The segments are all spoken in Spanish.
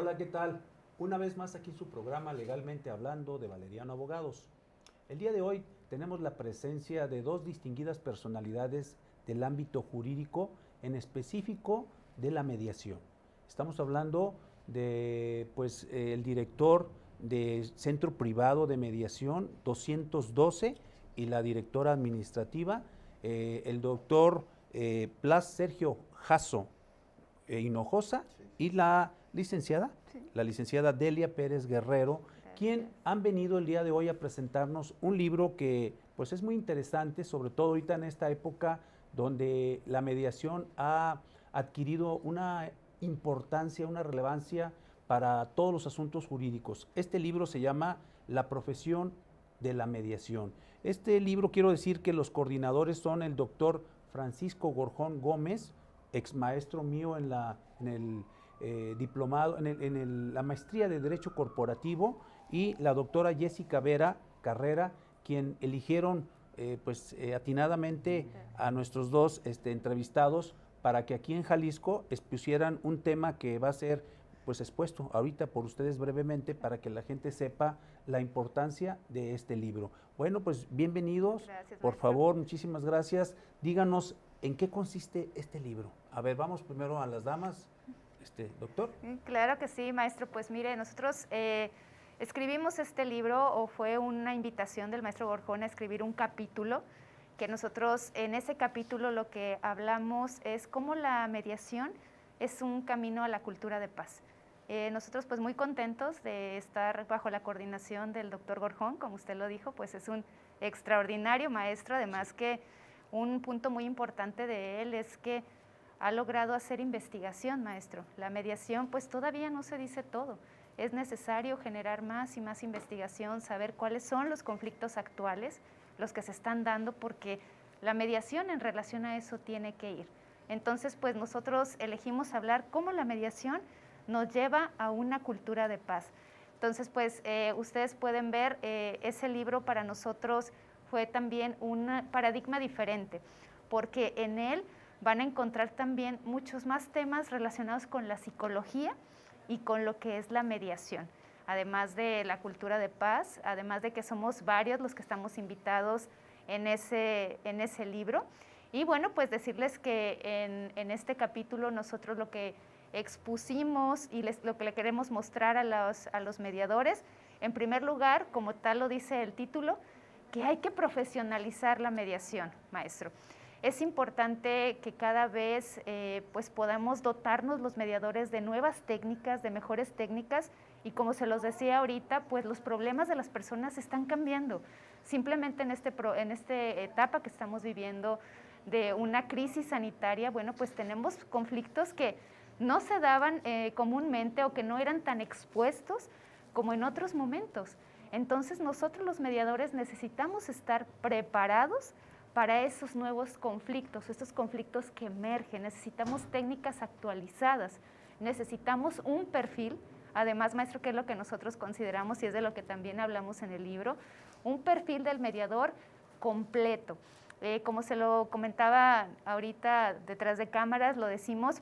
Hola, ¿qué tal? Una vez más aquí su programa Legalmente Hablando de Valeriano Abogados. El día de hoy tenemos la presencia de dos distinguidas personalidades del ámbito jurídico, en específico de la mediación. Estamos hablando de el director del Centro Privado de Mediación 212 y la directora administrativa, el doctor Blas Sergio Jasso Hinojosa, sí, y la licenciada, sí, la licenciada Delia Pérez Guerrero, gracias, quien han venido el día de hoy a presentarnos un libro que pues es muy interesante, sobre todo ahorita en esta época donde la mediación ha adquirido una importancia, una relevancia para todos los asuntos jurídicos. Este libro se llama La profesión de la mediación. Este libro, quiero decir que los coordinadores son el doctor Francisco Gorjón Gómez, ex maestro mío en el diplomado, la maestría de Derecho Corporativo, y la doctora Jessica Vera Carrera, quien eligieron atinadamente a nuestros dos entrevistados para que aquí en Jalisco expusieran un tema que va a ser pues expuesto ahorita por ustedes brevemente para que la gente sepa la importancia de este libro. Bueno, pues bienvenidos. Gracias, por favor, muchísimas gracias. Díganos en qué consiste este libro. A ver, vamos primero a las damas. Doctor. Claro que sí, maestro. Pues mire, nosotros escribimos este libro, o fue una invitación del maestro Gorjón a escribir un capítulo, que nosotros en ese capítulo lo que hablamos es cómo la mediación es un camino a la cultura de paz. Nosotros pues muy contentos de estar bajo la coordinación del doctor Gorjón, como usted lo dijo, pues es un extraordinario maestro, además que un punto muy importante de él es que ha logrado hacer investigación, maestro. La mediación pues todavía no se dice todo, es necesario generar más y más investigación, saber cuáles son los conflictos actuales, los que se están dando, porque la mediación en relación a eso tiene que ir. Entonces pues nosotros elegimos hablar cómo la mediación nos lleva a una cultura de paz. Entonces pues ustedes pueden ver, ese libro para nosotros fue también un paradigma diferente, porque en él van a encontrar también muchos más temas relacionados con la psicología y con lo que es la mediación, además de la cultura de paz, además de que somos varios los que estamos invitados en ese libro. Y bueno, pues decirles que en este capítulo nosotros lo que expusimos y lo que le queremos mostrar a los mediadores, en primer lugar, como tal lo dice el título, que hay que profesionalizar la mediación, maestro. Es importante que cada vez pues podamos dotarnos los mediadores de nuevas técnicas, de mejores técnicas, y como se los decía ahorita, pues los problemas de las personas están cambiando. Simplemente en esta etapa que estamos viviendo de una crisis sanitaria, bueno, pues tenemos conflictos que no se daban comúnmente o que no eran tan expuestos como en otros momentos. Entonces nosotros los mediadores necesitamos estar preparados para esos nuevos conflictos, estos conflictos que emergen. Necesitamos técnicas actualizadas, necesitamos un perfil, además, maestro, que es lo que nosotros consideramos y es de lo que también hablamos en el libro, un perfil del mediador completo. Como se lo comentaba ahorita detrás de cámaras, lo decimos,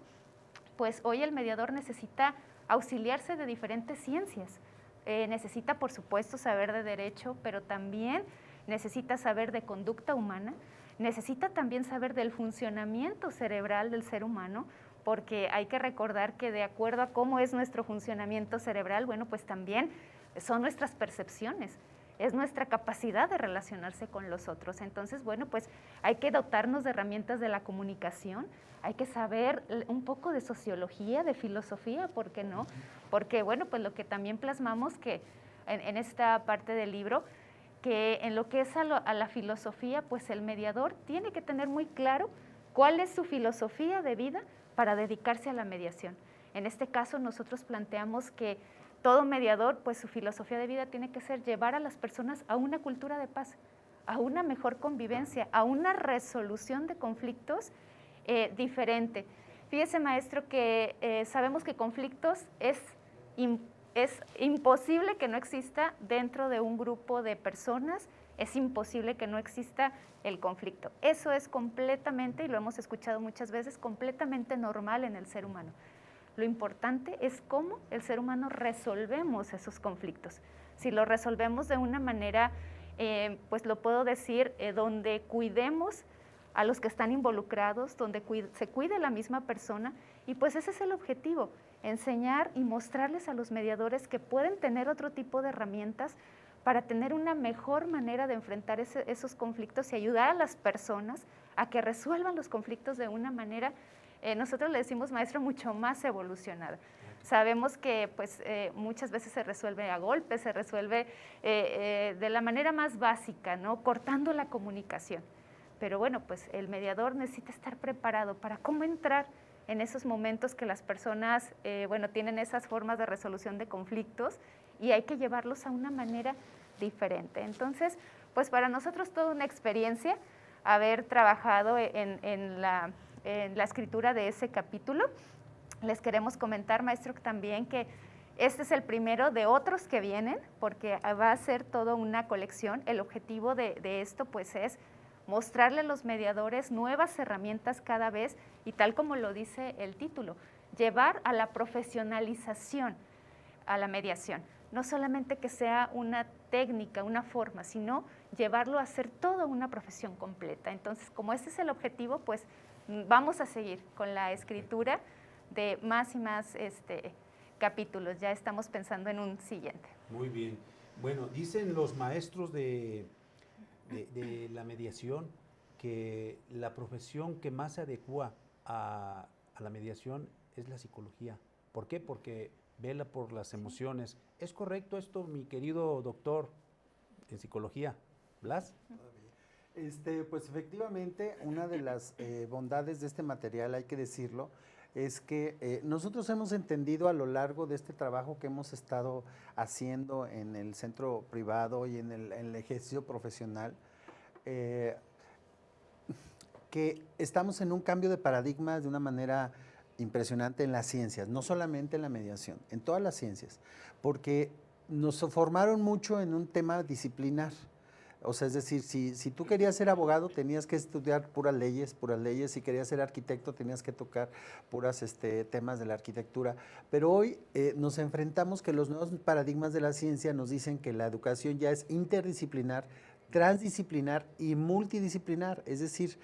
pues hoy el mediador necesita auxiliarse de diferentes ciencias. Necesita, por supuesto, saber de derecho, pero también necesita saber de conducta humana, necesita también saber del funcionamiento cerebral del ser humano, porque hay que recordar que de acuerdo a cómo es nuestro funcionamiento cerebral, bueno, pues también son nuestras percepciones, es nuestra capacidad de relacionarse con los otros. Entonces, bueno, pues hay que dotarnos de herramientas de la comunicación, hay que saber un poco de sociología, de filosofía, ¿por qué no? Porque, bueno, pues lo que también plasmamos que en esta parte del libro, que en lo que es a la filosofía, pues el mediador tiene que tener muy claro cuál es su filosofía de vida para dedicarse a la mediación. En este caso nosotros planteamos que todo mediador, pues su filosofía de vida tiene que ser llevar a las personas a una cultura de paz, a una mejor convivencia, a una resolución de conflictos diferente. Fíjese, maestro, que sabemos que conflictos es imposible que no exista dentro de un grupo de personas, es imposible que no exista el conflicto. Eso es completamente, y lo hemos escuchado muchas veces, completamente normal en el ser humano. Lo importante es cómo el ser humano resolvemos esos conflictos. Si lo resolvemos de una manera, pues lo puedo decir, donde cuidemos a los que están involucrados, donde se cuide la misma persona, y pues ese es el objetivo, enseñar y mostrarles a los mediadores que pueden tener otro tipo de herramientas para tener una mejor manera de enfrentar esos conflictos y ayudar a las personas a que resuelvan los conflictos de una manera, nosotros le decimos, maestro, mucho más evolucionada. Sabemos que pues, muchas veces se resuelve a golpes, se resuelve de la manera más básica, ¿no? Cortando la comunicación. Pero bueno, pues el mediador necesita estar preparado para cómo entrar en esos momentos que las personas, bueno, tienen esas formas de resolución de conflictos y hay que llevarlos a una manera diferente. Entonces, pues para nosotros toda una experiencia haber trabajado en la escritura de ese capítulo. Les queremos comentar, maestro, también que este es el primero de otros que vienen, porque va a ser toda una colección. El objetivo de esto, pues, es mostrarle a los mediadores nuevas herramientas cada vez y tal como lo dice el título, llevar a la profesionalización a la mediación. No solamente que sea una técnica, una forma, sino llevarlo a ser toda una profesión completa. Entonces, como ese es el objetivo, pues vamos a seguir con la escritura de más y más capítulos. Ya estamos pensando en un siguiente. Muy bien. Bueno, dicen los maestros de la mediación que la profesión que más se adecua a la mediación es la psicología. ¿Por qué? Porque vela por las emociones. ¿Es correcto esto, mi querido doctor en psicología? ¿Blas? Pues efectivamente, una de las bondades de este material, hay que decirlo, es que nosotros hemos entendido a lo largo de este trabajo que hemos estado haciendo en el centro privado y en el ejercicio profesional, que estamos en un cambio de paradigmas de una manera impresionante en las ciencias, no solamente en la mediación, en todas las ciencias, porque nos formaron mucho en un tema disciplinar. O sea, es decir, si tú querías ser abogado, tenías que estudiar puras leyes, si querías ser arquitecto, tenías que tocar puras temas de la arquitectura, pero hoy nos enfrentamos que los nuevos paradigmas de la ciencia nos dicen que la educación ya es interdisciplinar, transdisciplinar y multidisciplinar, es decir,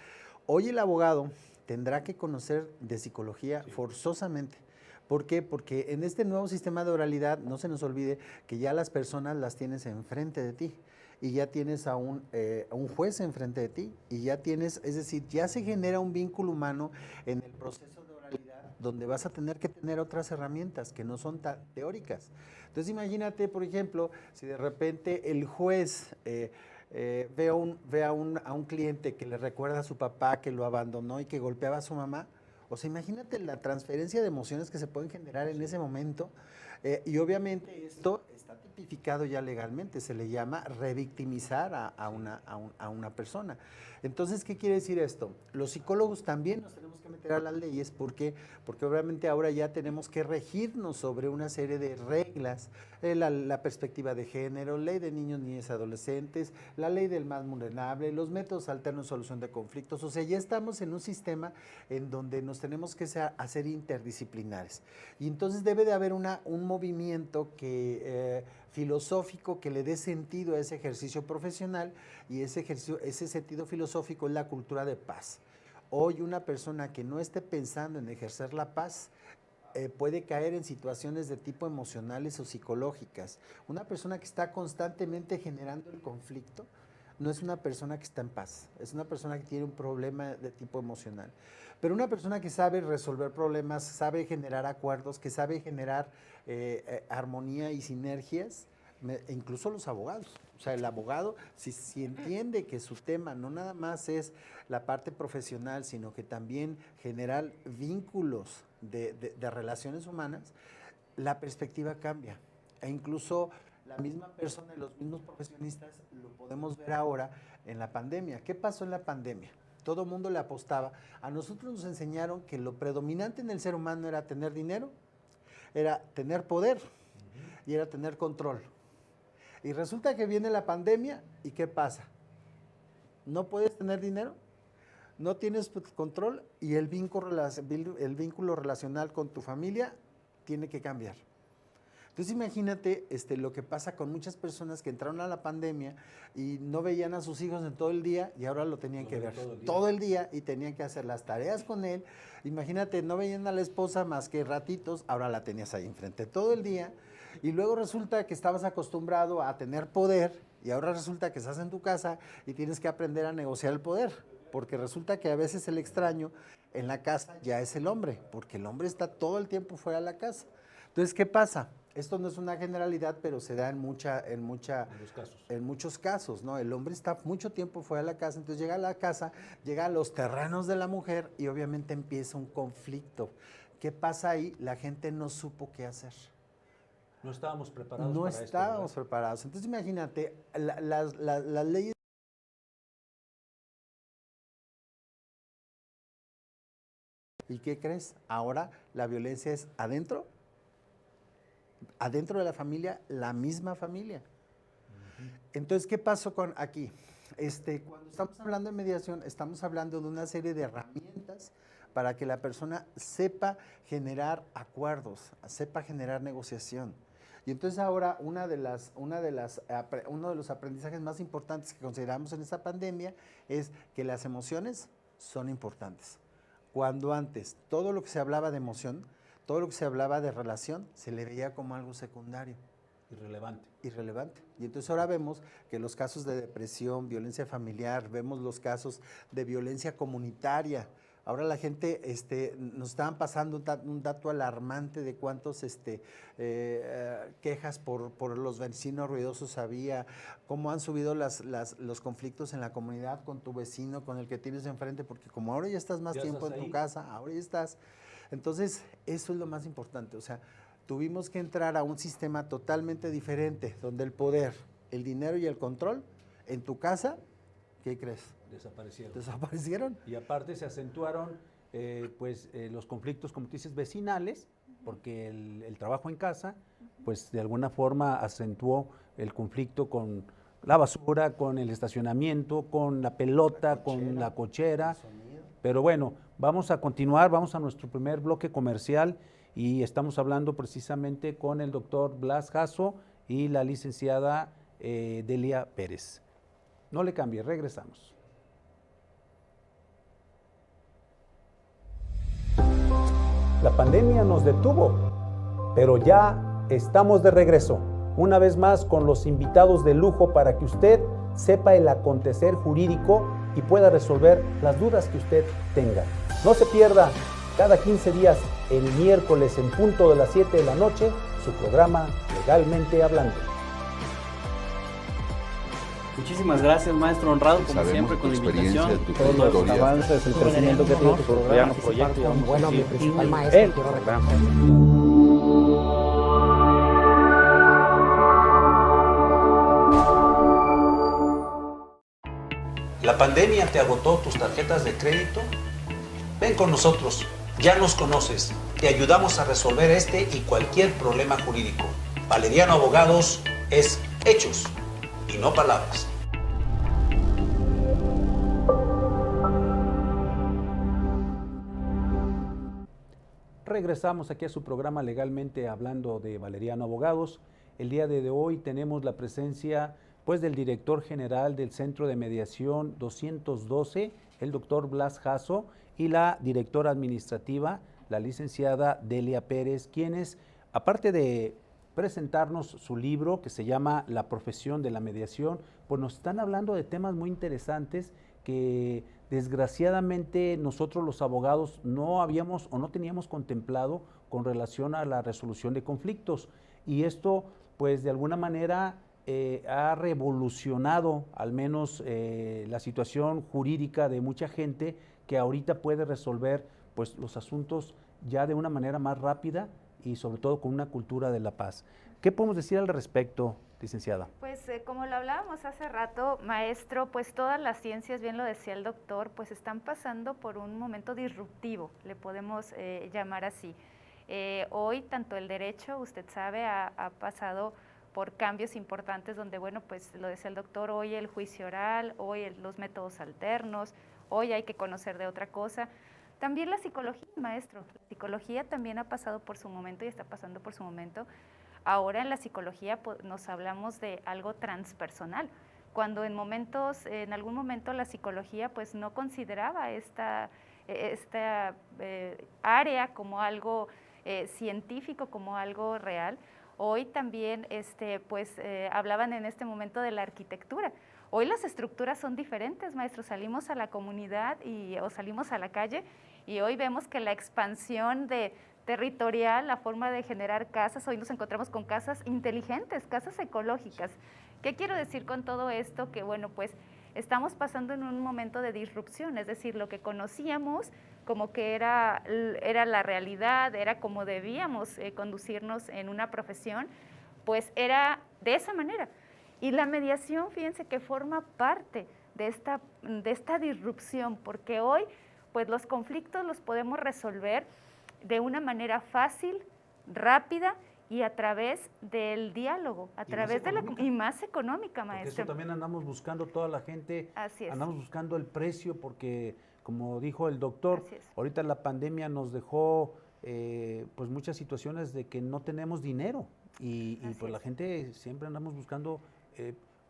hoy el abogado tendrá que conocer de psicología forzosamente. ¿Por qué? Porque en este nuevo sistema de oralidad, no se nos olvide que ya las personas las tienes enfrente de ti y ya tienes a un juez enfrente de ti y ya tienes, es decir, ya se genera un vínculo humano en el proceso de oralidad donde vas a tener que tener otras herramientas que no son tan teóricas. Entonces imagínate, por ejemplo, si de repente el juez ve a un cliente que le recuerda a su papá que lo abandonó y que golpeaba a su mamá. O sea, imagínate la transferencia de emociones que se pueden generar en ese momento y obviamente esto está tipificado ya legalmente, se le llama revictimizar a una persona. Entonces, ¿qué quiere decir esto? Los psicólogos también nos tenemos que meter a las leyes, porque obviamente ahora ya tenemos que regirnos sobre una serie de reglas, la perspectiva de género, ley de niños, niñas y adolescentes, la ley del más vulnerable, los métodos alternos de solución de conflictos. O sea, ya estamos en un sistema en donde nos tenemos que hacer interdisciplinares. Y entonces debe de haber un movimiento filosófico que le dé sentido a ese ejercicio profesional, y ese sentido filosófico es la cultura de paz. Hoy una persona que no esté pensando en ejercer la paz puede caer en situaciones de tipo emocionales o psicológicas. Una persona que está constantemente generando el conflicto no es una persona que está en paz, es una persona que tiene un problema de tipo emocional. Pero una persona que sabe resolver problemas, sabe generar acuerdos, que sabe generar armonía y sinergias, incluso los abogados. O sea, el abogado, si entiende que su tema no nada más es la parte profesional, sino que también generar vínculos de relaciones humanas, la perspectiva cambia. E incluso la misma persona y los mismos profesionistas lo podemos ver ahora en la pandemia. ¿Qué pasó en la pandemia? Todo el mundo le apostaba. A nosotros nos enseñaron que lo predominante en el ser humano era tener dinero, era tener poder y era tener control. Y resulta que viene la pandemia y ¿qué pasa? ¿No puedes tener dinero? no tienes control y el vínculo relacional con tu familia tiene que cambiar. Entonces imagínate lo que pasa con muchas personas que entraron a la pandemia y no veían a sus hijos en todo el día y ahora lo tenían que ver todo el día y tenían que hacer las tareas con él. Imagínate, no veían a la esposa más que ratitos, ahora la tenías ahí enfrente todo el día y luego resulta que estabas acostumbrado a tener poder y ahora resulta que estás en tu casa y tienes que aprender a negociar el poder, porque resulta que a veces el extraño en la casa ya es el hombre, porque el hombre está todo el tiempo fuera de la casa. Entonces, ¿qué pasa? Esto no es una generalidad, pero se da en muchos casos, ¿no? El hombre está mucho tiempo fuera de la casa, entonces llega a la casa, llega a los terrenos de la mujer y obviamente empieza un conflicto. ¿Qué pasa ahí? La gente no supo qué hacer. No estábamos preparados No para esto. No estábamos preparados. Entonces imagínate, las leyes... ¿Y qué crees? Ahora la violencia es adentro de la familia, la misma familia. Entonces, ¿qué pasó con aquí? Cuando estamos hablando de mediación, estamos hablando de una serie de herramientas para que la persona sepa generar acuerdos, sepa generar negociación. Y entonces ahora uno de los aprendizajes más importantes que consideramos en esta pandemia es que las emociones son importantes. Cuando antes todo lo que se hablaba de emoción, todo lo que se hablaba de relación, se le veía como algo secundario. Irrelevante. Y entonces ahora vemos que los casos de depresión, violencia familiar, vemos los casos de violencia comunitaria. Ahora la gente, nos estaban pasando un dato alarmante de cuántos quejas por los vecinos ruidosos había, cómo han subido los conflictos en la comunidad con tu vecino, con el que tienes enfrente, porque como ahora ya estás más tiempo en tu casa, ahora ya estás. Entonces, eso es lo más importante, o sea, tuvimos que entrar a un sistema totalmente diferente, donde el poder, el dinero y el control en tu casa, ¿qué crees? Desaparecieron. Y aparte se acentuaron los conflictos, como tú dices, vecinales, porque el trabajo en casa, pues de alguna forma acentuó el conflicto con la basura, con el estacionamiento, con la pelota, con la cochera. Pero bueno, vamos a continuar, vamos a nuestro primer bloque comercial y estamos hablando precisamente con el doctor Blas Jasso y la licenciada Delia Pérez. No le cambie, regresamos. La pandemia nos detuvo, pero ya estamos de regreso, una vez más con los invitados de lujo para que usted sepa el acontecer jurídico y pueda resolver las dudas que usted tenga. No se pierda cada 15 días, el miércoles en punto de las 7 de la noche, su programa Legalmente Hablando. Muchísimas gracias, maestro honrado, como siempre, con la invitación. Todos los avances, el crecimiento que tiene tu programa, proyecto. Bueno, mi principal maestro, quiero recordar. ¿La pandemia te agotó tus tarjetas de crédito? Ven con nosotros, ya nos conoces, te ayudamos a resolver este y cualquier problema jurídico. Valeriano Abogados es hechos y no palabras. Regresamos aquí a su programa Legalmente Hablando de Valeriano Abogados. El día de hoy tenemos la presencia del director general del Centro de Mediación 212, el doctor Blas Jasso, y la directora administrativa, la licenciada Delia Pérez, quienes, aparte de presentarnos su libro que se llama La profesión de la mediación, pues nos están hablando de temas muy interesantes que desgraciadamente nosotros los abogados no habíamos o no teníamos contemplado con relación a la resolución de conflictos. Y esto, pues de alguna manera, ha revolucionado al menos la situación jurídica de mucha gente que ahorita puede resolver pues los asuntos ya de una manera más rápida y sobre todo con una cultura de la paz. ¿Qué podemos decir al respecto, licenciada? Pues como lo hablábamos hace rato, maestro, pues todas las ciencias, bien lo decía el doctor, pues están pasando por un momento disruptivo, le podemos llamar así. Hoy tanto el derecho, usted sabe, ha pasado por cambios importantes donde, bueno, pues lo decía el doctor, hoy el juicio oral, hoy los métodos alternos, hoy hay que conocer de otra cosa. También la psicología, maestro. La psicología también ha pasado por su momento y está pasando por su momento. Ahora en la psicología nos hablamos de algo transpersonal, cuando en algún momento la psicología pues no consideraba esta área como algo científico, como algo real. Hoy también hablaban en este momento de la arquitectura. Hoy las estructuras son diferentes, maestro. Salimos a la comunidad o salimos a la calle y hoy vemos que la expansión territorial, la forma de generar casas, hoy nos encontramos con casas inteligentes, casas ecológicas. ¿Qué quiero decir con todo esto? Que bueno, pues estamos pasando en un momento de disrupción, es decir, lo que conocíamos como que era la realidad, era como debíamos conducirnos en una profesión, pues era de esa manera. Y la mediación, fíjense que forma parte de esta disrupción, porque hoy pues los conflictos los podemos resolver de una manera fácil, rápida y a través del diálogo, y más económica, maestro. Porque eso también andamos buscando toda la gente, Así es. Andamos buscando el precio porque, como dijo el doctor, ahorita la pandemia nos dejó pues muchas situaciones de que no tenemos dinero y pues la gente siempre andamos buscando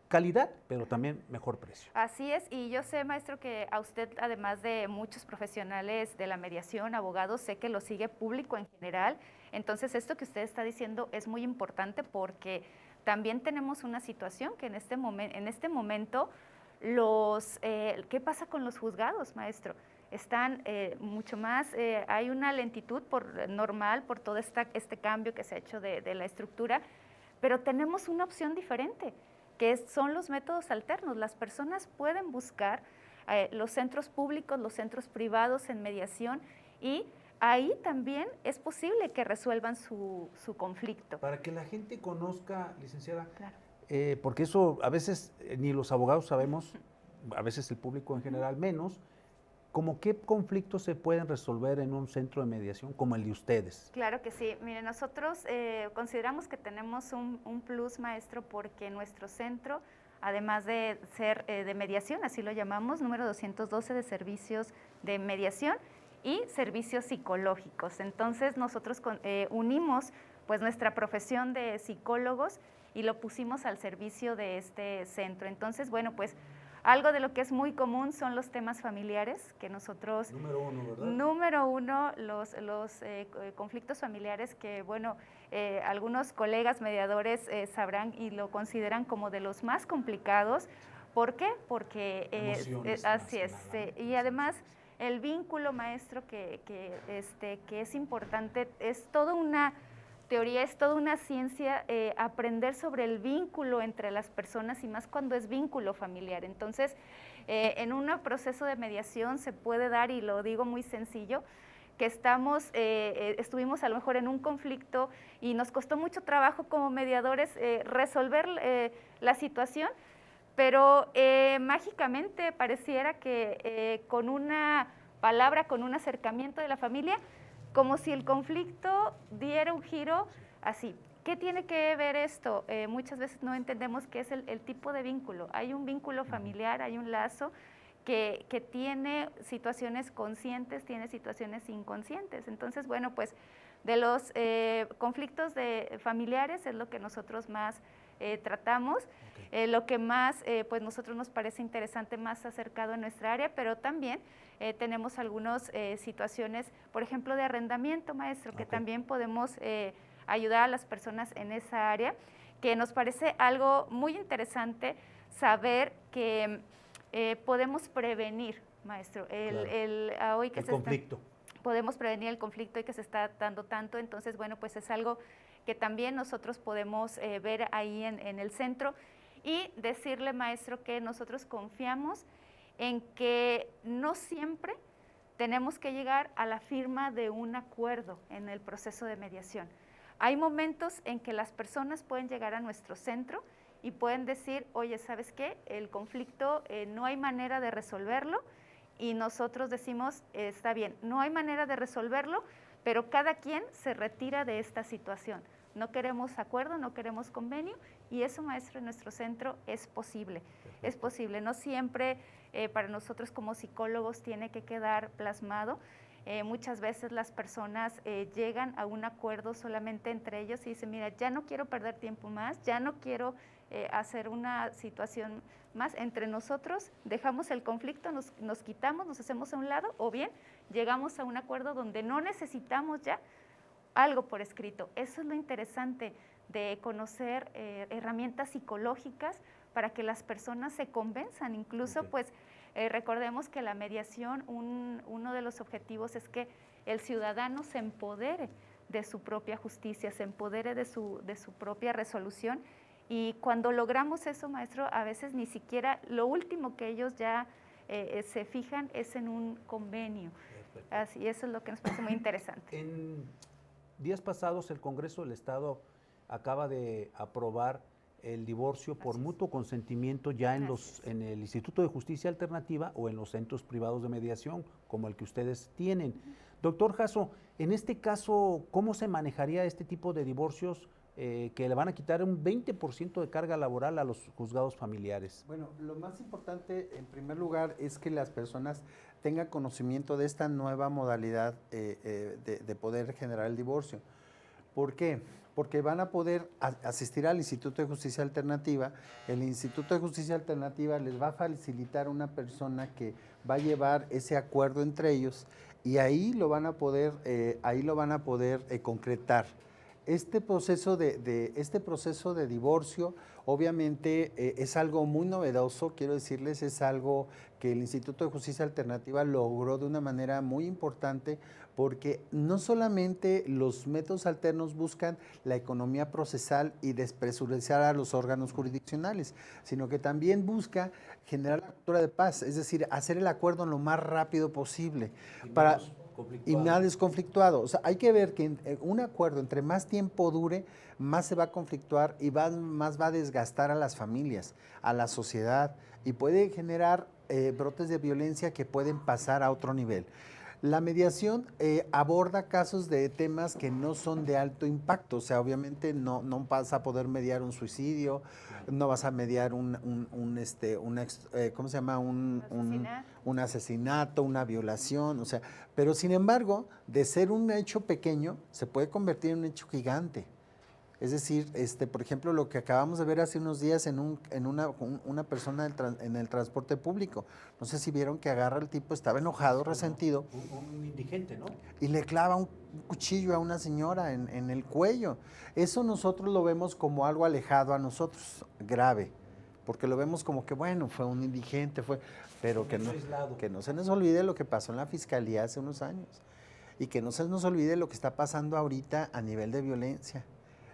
calidad, pero también mejor precio. Así es, y yo sé, maestro, que a usted, además de muchos profesionales de la mediación, abogados, sé que lo sigue público en general. Entonces, esto que usted está diciendo es muy importante porque también tenemos una situación que en este momento ¿qué pasa con los juzgados, maestro? Están mucho más, hay una lentitud normal por todo este cambio que se ha hecho de la estructura, pero tenemos una opción diferente, que son los métodos alternos. Las personas pueden buscar los centros públicos, los centros privados en mediación y ahí también es posible que resuelvan su conflicto. Para que la gente conozca, licenciada, claro. Porque eso a veces ni los abogados sabemos, a veces el público en general menos, ¿cómo qué conflictos se pueden resolver en un centro de mediación como el de ustedes? Claro que sí. Mire, nosotros consideramos que tenemos un plus, maestro, porque nuestro centro, además de ser de mediación, así lo llamamos, número 212 de servicios de mediación y servicios psicológicos. Entonces, nosotros unimos pues nuestra profesión de psicólogos y lo pusimos al servicio de este centro. Entonces, bueno, pues algo de lo que es muy común son los temas familiares, que nosotros... Número uno, ¿verdad? Número uno, los conflictos familiares que, bueno, algunos colegas mediadores sabrán y lo consideran como de los más complicados. ¿Por qué? Porque así es. Y además, el vínculo, maestro, que es importante, es toda una teoría, es toda una ciencia aprender sobre el vínculo entre las personas y más cuando es vínculo familiar. Entonces, en un proceso de mediación se puede dar, y lo digo muy sencillo, que estuvimos a lo mejor en un conflicto y nos costó mucho trabajo como mediadores resolver la situación, pero mágicamente pareciera que con una palabra, con un acercamiento de la familia, como si el conflicto diera un giro así. ¿Qué tiene que ver esto? Muchas veces no entendemos qué es el tipo de vínculo. Hay un vínculo familiar, hay un lazo que tiene situaciones conscientes, tiene situaciones inconscientes. Entonces, bueno, pues de los conflictos familiares es lo que nosotros más tratamos, lo que más pues nosotros nos parece interesante, más acercado a nuestra área, pero también tenemos algunas situaciones, por ejemplo, de arrendamiento, maestro, que también podemos ayudar a las personas en esa área, que nos parece algo muy interesante saber que podemos prevenir, maestro, hoy que el conflicto. Podemos prevenir el conflicto y que se está dando tanto. Entonces, bueno, pues es algo que también nosotros podemos ver ahí en el centro y decirle, maestro, que nosotros confiamos en que no siempre tenemos que llegar a la firma de un acuerdo en el proceso de mediación. Hay momentos en que las personas pueden llegar a nuestro centro y pueden decir, oye, ¿sabes qué? El conflicto no hay manera de resolverlo, y nosotros decimos, está bien, no hay manera de resolverlo, pero cada quien se retira de esta situación. no queremos acuerdo, no queremos convenio, y eso, maestro, en nuestro centro es posible. Perfecto. Es posible, no siempre para nosotros como psicólogos tiene que quedar plasmado. Muchas veces las personas llegan a un acuerdo solamente entre ellos y dicen, mira, ya no quiero perder tiempo más, ya no quiero hacer una situación más entre nosotros, dejamos el conflicto, nos quitamos, nos hacemos a un lado, o bien llegamos a un acuerdo donde no necesitamos ya algo por escrito. Eso es lo interesante de conocer herramientas psicológicas para que las personas se convenzan, incluso pues recordemos que la mediación, uno de los objetivos es que el ciudadano se empodere de su propia justicia, se empodere de su propia resolución, y cuando logramos eso, maestro, a veces ni siquiera lo último que ellos ya se fijan es en un convenio. Así, eso es lo que nos parece muy interesante. En días pasados el Congreso del Estado acaba de aprobar el divorcio por mutuo consentimiento ya en el Instituto de Justicia Alternativa o en los centros privados de mediación, como el que ustedes tienen. Doctor Jasso, en este caso, ¿cómo se manejaría este tipo de divorcios que le van a quitar un 20% de carga laboral a los juzgados familiares? Bueno, lo más importante, en primer lugar, es que las personas tengan conocimiento de esta nueva modalidad de poder generar el divorcio. ¿Por qué? Porque van a poder asistir al Instituto de Justicia Alternativa. El Instituto de Justicia Alternativa les va a facilitar una persona que va a llevar ese acuerdo entre ellos, y ahí lo van a poder concretar. Este proceso de divorcio, obviamente, es algo muy novedoso, quiero decirles, es algo que el Instituto de Justicia Alternativa logró de una manera muy importante, porque no solamente los métodos alternos buscan la economía procesal y despresurizar a los órganos jurisdiccionales, sino que también busca generar la cultura de paz, es decir, hacer el acuerdo lo más rápido posible y nada desconflictuado. O sea, hay que ver que un acuerdo, entre más tiempo dure, más se va a conflictuar y más va a desgastar a las familias, a la sociedad, y puede generar brotes de violencia que pueden pasar a otro nivel. La mediación aborda casos de temas que no son de alto impacto, o sea, obviamente no vas a poder mediar un suicidio, no vas a mediar un asesinato, una violación, o sea, pero sin embargo, de ser un hecho pequeño, se puede convertir en un hecho gigante. Es decir, por ejemplo, lo que acabamos de ver hace unos días en una persona en el transporte público. No sé si vieron que agarra al tipo, estaba enojado, resentido. Un indigente, ¿no? Y le clava un cuchillo a una señora en el cuello. Eso nosotros lo vemos como algo alejado a nosotros, grave, porque lo vemos como que, bueno, fue un indigente, pero que no se nos olvide lo que pasó en la Fiscalía hace unos años, y que no se nos olvide lo que está pasando ahorita a nivel de violencia.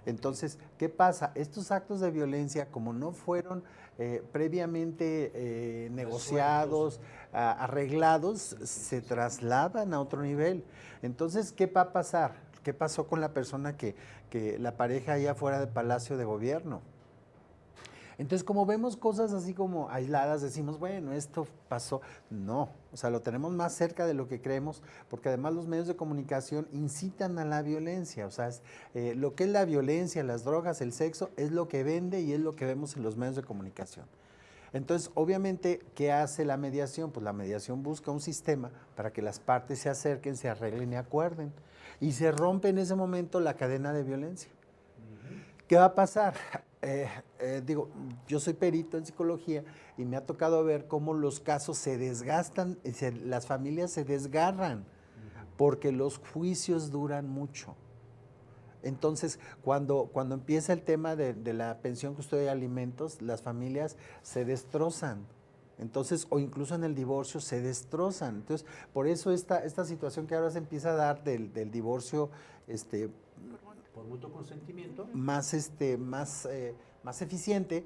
Entonces, ¿qué pasa? Estos actos de violencia, como no fueron previamente negociados, arreglados, se trasladan a otro nivel. Entonces, ¿qué va a pasar? ¿Qué pasó con la persona que la pareja allá fuera del Palacio de Gobierno? Entonces, como vemos cosas así como aisladas, decimos, bueno, esto pasó. No, o sea, lo tenemos más cerca de lo que creemos, porque además los medios de comunicación incitan a la violencia. O sea, lo que es la violencia, las drogas, el sexo, es lo que vende y es lo que vemos en los medios de comunicación. Entonces, obviamente, ¿qué hace la mediación? Pues la mediación busca un sistema para que las partes se acerquen, se arreglen y acuerden. Y se rompe en ese momento la cadena de violencia. ¿Qué va a pasar? Yo soy perito en psicología y me ha tocado ver cómo los casos se desgastan, las familias se desgarran, porque los juicios duran mucho. Entonces, cuando empieza el tema de la pensión, custodia de alimentos, las familias se destrozan. Entonces, o incluso en el divorcio se destrozan. Entonces, por eso esta situación que ahora se empieza a dar del divorcio, por mutuo consentimiento, más eficiente,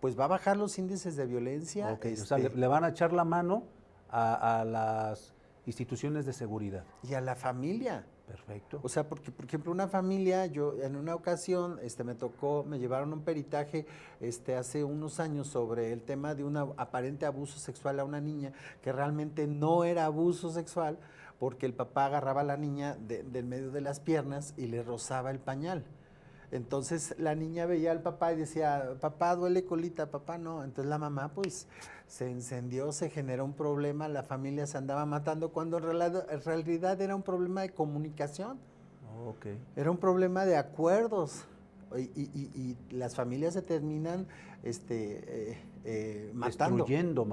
pues va a bajar los índices de violencia. Okay, o sea, le van a echar la mano a las instituciones de seguridad. Y a la familia. Perfecto. O sea, porque, por ejemplo, una familia, yo en una ocasión me llevaron a un peritaje hace unos años sobre el tema de un aparente abuso sexual a una niña, que realmente no era abuso sexual, porque el papá agarraba a la niña del medio de las piernas y le rozaba el pañal. Entonces la niña veía al papá y decía, papá, duele colita, papá no. Entonces la mamá pues se encendió, se generó un problema, la familia se andaba matando cuando en realidad era un problema de comunicación. Okay. Era un problema de acuerdos y las familias se terminan matando.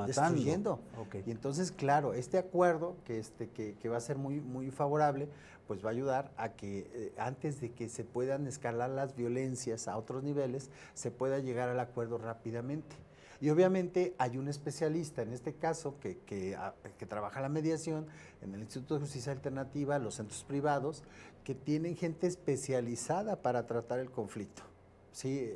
Destruyendo. Okay. Y entonces, claro, este acuerdo que va a ser muy, muy favorable, pues va a ayudar a que antes de que se puedan escalar las violencias a otros niveles, se pueda llegar al acuerdo rápidamente. Y obviamente hay un especialista, en este caso, que trabaja la mediación en el Instituto de Justicia Alternativa, los centros privados, que tienen gente especializada para tratar el conflicto. Sí,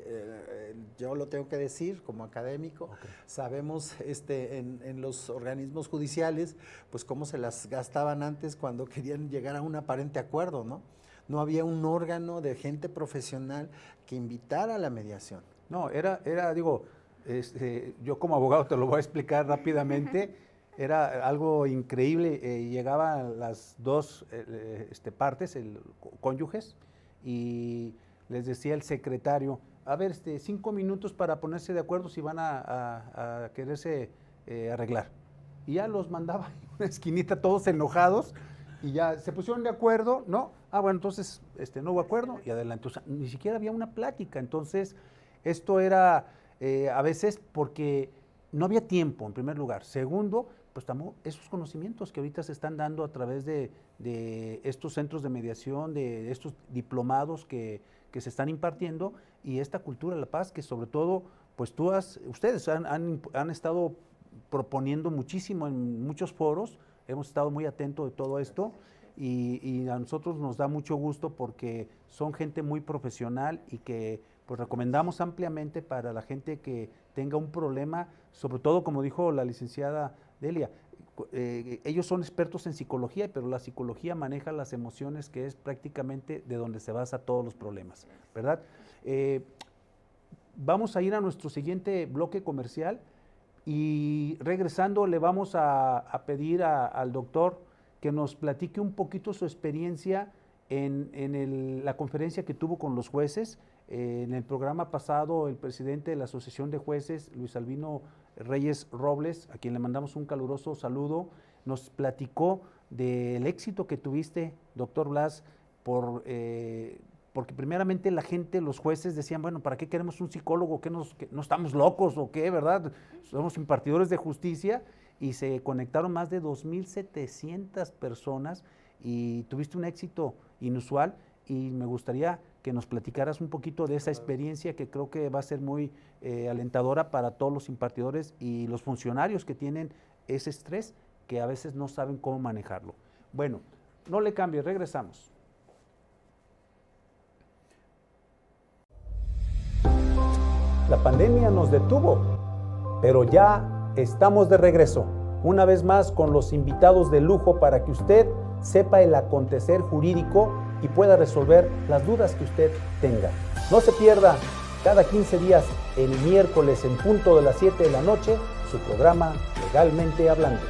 yo lo tengo que decir como académico. Okay. Sabemos en los organismos judiciales, pues cómo se las gastaban antes cuando querían llegar a un aparente acuerdo, ¿no? No había un órgano de gente profesional que invitara a la mediación. No, yo como abogado te lo voy a explicar rápidamente. Era algo increíble. Llegaban las dos partes, cónyuges, y les decía el secretario, a ver, 5 minutos para ponerse de acuerdo si van a quererse arreglar. Y ya los mandaba en una esquinita todos enojados y ya se pusieron de acuerdo, ¿no? Bueno, entonces no hubo acuerdo y adelante. O sea, ni siquiera había una plática. Entonces, esto era a veces porque no había tiempo, en primer lugar. Segundo, pues esos conocimientos que ahorita se están dando a través de estos centros de mediación, de estos diplomados que se están impartiendo, y esta cultura de la paz que sobre todo, pues ustedes han estado proponiendo muchísimo en muchos foros, hemos estado muy atentos de todo esto, y a nosotros nos da mucho gusto porque son gente muy profesional y que pues recomendamos ampliamente para la gente que tenga un problema, sobre todo como dijo la licenciada Delia, ellos son expertos en psicología, pero la psicología maneja las emociones, que es prácticamente de donde se basa todos los problemas, ¿verdad? Vamos a ir a nuestro siguiente bloque comercial y regresando le vamos a pedir al doctor que nos platique un poquito su experiencia en la conferencia que tuvo con los jueces. En el programa pasado, el presidente de la Asociación de Jueces, Luis Albino Reyes Robles, a quien le mandamos un caluroso saludo, nos platicó del éxito que tuviste, doctor Blas, porque primeramente la gente, los jueces decían, bueno, ¿para qué queremos un psicólogo? ¿Que no estamos locos o qué, verdad? Somos impartidores de justicia, y se conectaron más de 2,700 personas y tuviste un éxito inusual, y me gustaría que nos platicaras un poquito de esa experiencia que creo que va a ser muy alentadora para todos los impartidores y los funcionarios que tienen ese estrés que a veces no saben cómo manejarlo. Bueno, no le cambie, regresamos. La pandemia nos detuvo, pero ya estamos de regreso, una vez más con los invitados de lujo para que usted sepa el acontecer jurídico y pueda resolver las dudas que usted tenga. No se pierda cada 15 días, el miércoles en punto de las 7 de la noche, su programa Legalmente Hablando.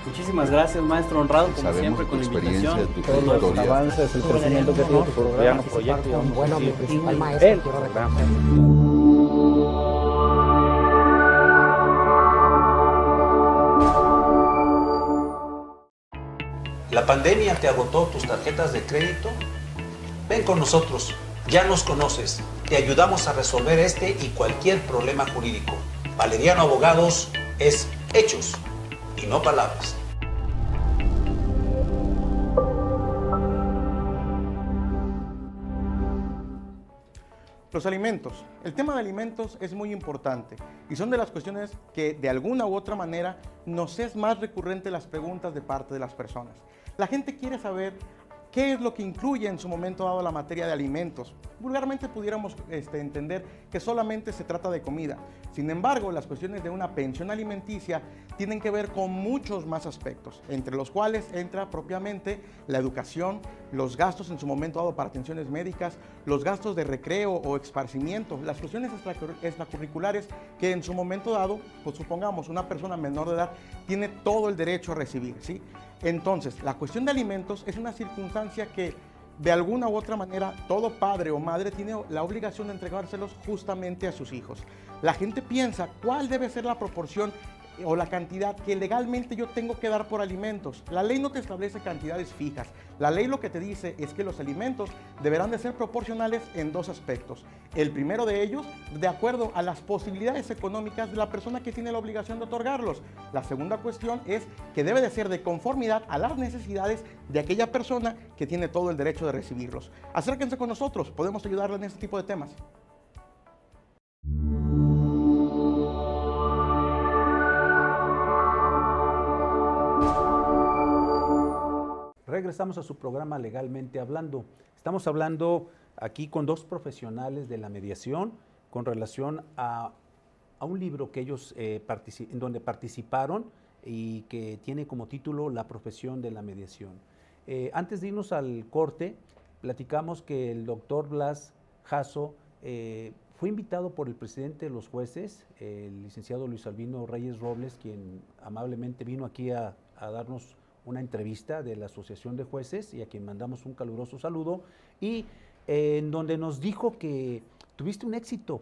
Muchísimas gracias, maestro Honrado, como siempre, con la invitación. Todos los avances, el crecimiento que tiene tu programa, proyecto. Bueno, mi principal maestro, quiero reconocer. ¿La pandemia te agotó tus tarjetas de crédito? Ven con nosotros, ya nos conoces, te ayudamos a resolver este y cualquier problema jurídico. Valeriano Abogados es hechos y no palabras. Los alimentos. El tema de alimentos es muy importante y son de las cuestiones que de alguna u otra manera nos es más recurrente las preguntas de parte de las personas. La gente quiere saber qué es lo que incluye en su momento dado la materia de alimentos. Vulgarmente pudiéramos entender que solamente se trata de comida. Sin embargo, las cuestiones de una pensión alimenticia tienen que ver con muchos más aspectos, entre los cuales entra propiamente la educación, los gastos en su momento dado para atenciones médicas, los gastos de recreo o esparcimiento, las cuestiones extracurriculares que en su momento dado, pues supongamos, una persona menor de edad tiene todo el derecho a recibir, ¿sí? Entonces, la cuestión de alimentos es una circunstancia que de alguna u otra manera, todo padre o madre tiene la obligación de entregárselos justamente a sus hijos. La gente piensa cuál debe ser la proporción o la cantidad que legalmente yo tengo que dar por alimentos. La ley no te establece cantidades fijas. La ley lo que te dice es que los alimentos deberán de ser proporcionales en dos aspectos. El primero de ellos, de acuerdo a las posibilidades económicas de la persona que tiene la obligación de otorgarlos. La segunda cuestión es que debe de ser de conformidad a las necesidades de aquella persona que tiene todo el derecho de recibirlos. Acérquense con nosotros, podemos ayudarle en este tipo de temas. Regresamos a su programa Legalmente Hablando. Estamos hablando aquí con dos profesionales de la mediación con relación a un libro que ellos en donde participaron y que tiene como título La profesión de la mediación. Antes de irnos al corte, platicamos que el doctor Blas Jasso fue invitado por el presidente de los jueces, el licenciado Luis Albino Reyes Robles, quien amablemente vino aquí a darnos una entrevista de la Asociación de Jueces y a quien mandamos un caluroso saludo, y en donde nos dijo que tuviste un éxito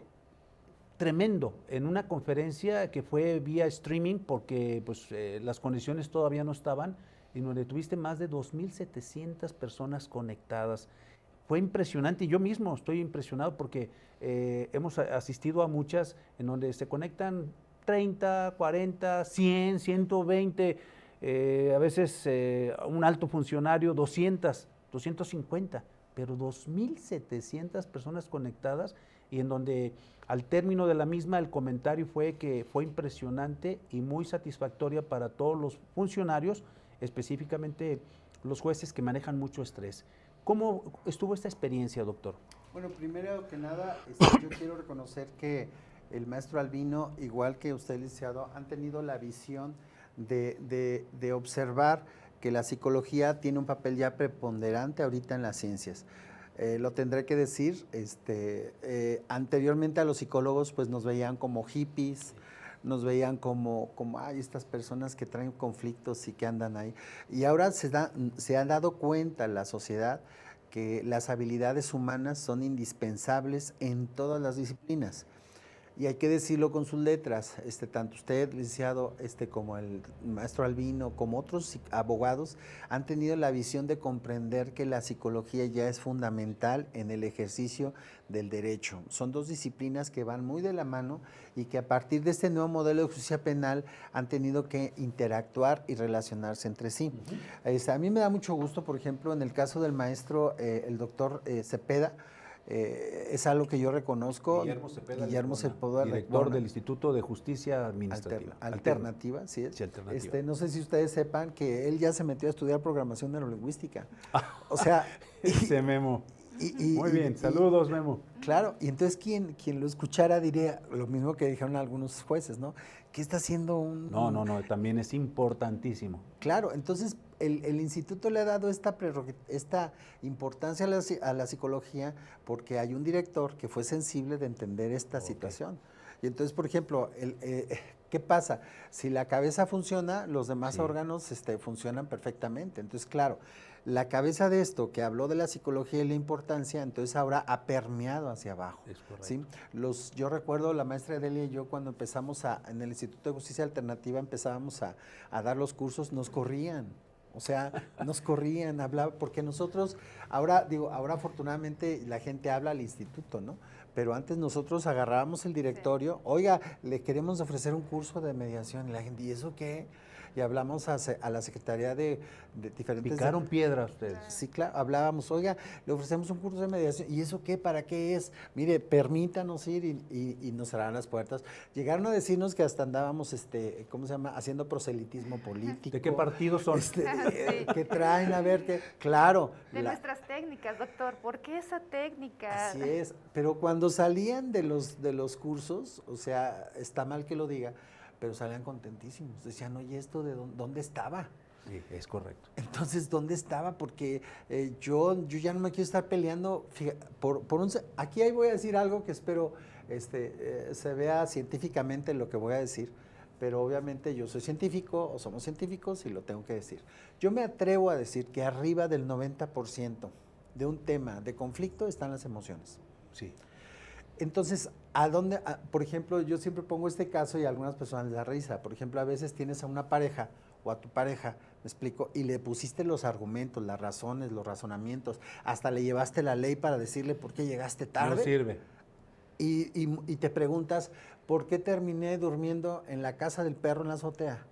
tremendo en una conferencia que fue vía streaming porque pues, las condiciones todavía no estaban, y donde tuviste más de 2,700 personas conectadas. Fue impresionante y yo mismo estoy impresionado porque hemos asistido a muchas en donde se conectan 30, 40, 100, 120, a veces un alto funcionario 200, 250, pero 2,700 personas conectadas, y en donde al término de la misma el comentario fue que fue impresionante y muy satisfactoria para todos los funcionarios, específicamente los jueces que manejan mucho estrés. ¿Cómo estuvo esta experiencia, doctor? Bueno, primero que nada, yo quiero reconocer que el maestro Albino, igual que usted, licenciado, han tenido la visión de observar que la psicología tiene un papel ya preponderante ahorita en las ciencias. Lo tendré que decir, anteriormente a los psicólogos pues nos veían como hippies, nos veían como ay, estas personas que traen conflictos y que andan ahí. Y ahora se han dado cuenta la sociedad que las habilidades humanas son indispensables en todas las disciplinas. Y hay que decirlo con sus letras, tanto usted, licenciado, como el maestro Albino, como otros abogados, han tenido la visión de comprender que la psicología ya es fundamental en el ejercicio del derecho. Son dos disciplinas que van muy de la mano y que a partir de este nuevo modelo de justicia penal han tenido que interactuar y relacionarse entre sí. A mí me da mucho gusto, por ejemplo, en el caso del maestro, el doctor Cepeda, es algo que yo reconozco. Guillermo Cepeda, director del Instituto de Justicia Administrativa. Alternativa, sí es. Sí, alternativa. No sé si ustedes sepan que él ya se metió a estudiar programación neurolingüística. O sea... Ese Memo. Muy bien, saludos, Memo. Claro, y entonces quien lo escuchara diría lo mismo que dijeron algunos jueces, ¿no? ¿Qué está haciendo un...? No, también es importantísimo. Claro, entonces el instituto le ha dado esta importancia a la psicología porque hay un director que fue sensible de entender esta situación. Y entonces, por ejemplo, ¿qué pasa? Si la cabeza funciona, los demás órganos funcionan perfectamente. Entonces, claro, la cabeza de esto que habló de la psicología y la importancia, entonces ahora ha permeado hacia abajo. Es correcto. ¿Sí? Yo recuerdo la maestra Delia y yo cuando empezamos en el Instituto de Justicia Alternativa empezábamos a dar los cursos, nos corrían. O sea, nos corrían, hablaban, porque nosotros, ahora afortunadamente la gente habla al instituto, ¿no? Pero antes nosotros agarrábamos el directorio, oiga, le queremos ofrecer un curso de mediación, y la gente, ¿y eso qué? Y hablamos a la Secretaría de diferentes... Picaron piedra ustedes. Sí, claro, hablábamos, oiga, le ofrecemos un curso de mediación, ¿y eso qué? ¿Para qué es? Mire, permítanos ir y nos cerraron las puertas. Llegaron a decirnos que hasta andábamos, ¿cómo se llama? Haciendo proselitismo político. ¿De qué partido son? ¿Qué traen? A ver, ¿qué? Claro. De nuestras técnicas, doctor, ¿por qué esa técnica? Así es, pero cuando salían de los cursos, o sea, está mal que lo diga, pero salían contentísimos. Decían, oye, ¿esto de dónde estaba? Sí, es correcto. Entonces, ¿dónde estaba? Porque yo ya no me quiero estar peleando. Fíjate, aquí ahí voy a decir algo que espero se vea científicamente lo que voy a decir, pero obviamente yo soy científico o somos científicos y lo tengo que decir. Yo me atrevo a decir que arriba del 90% de un tema de conflicto están las emociones. Sí. Entonces, por ejemplo, yo siempre pongo este caso y a algunas personas les da risa. Por ejemplo, a veces tienes a una pareja o a tu pareja, me explico, y le pusiste los argumentos, las razones, los razonamientos, hasta le llevaste la ley para decirle por qué llegaste tarde. No sirve. Y te preguntas, ¿por qué terminé durmiendo en la casa del perro en la azotea?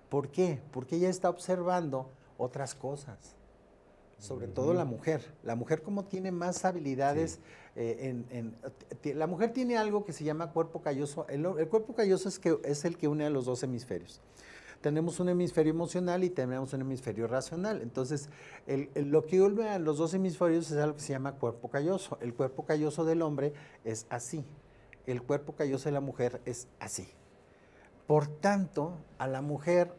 ¿Por qué? Porque ella está observando otras cosas. Sobre todo la mujer. La mujer como tiene más habilidades, la mujer tiene algo que se llama cuerpo calloso. El cuerpo calloso es el que une a los dos hemisferios. Tenemos un hemisferio emocional y tenemos un hemisferio racional. Entonces, lo que une a los dos hemisferios es algo que se llama cuerpo calloso. El cuerpo calloso del hombre es así. El cuerpo calloso de la mujer es así. Por tanto, a la mujer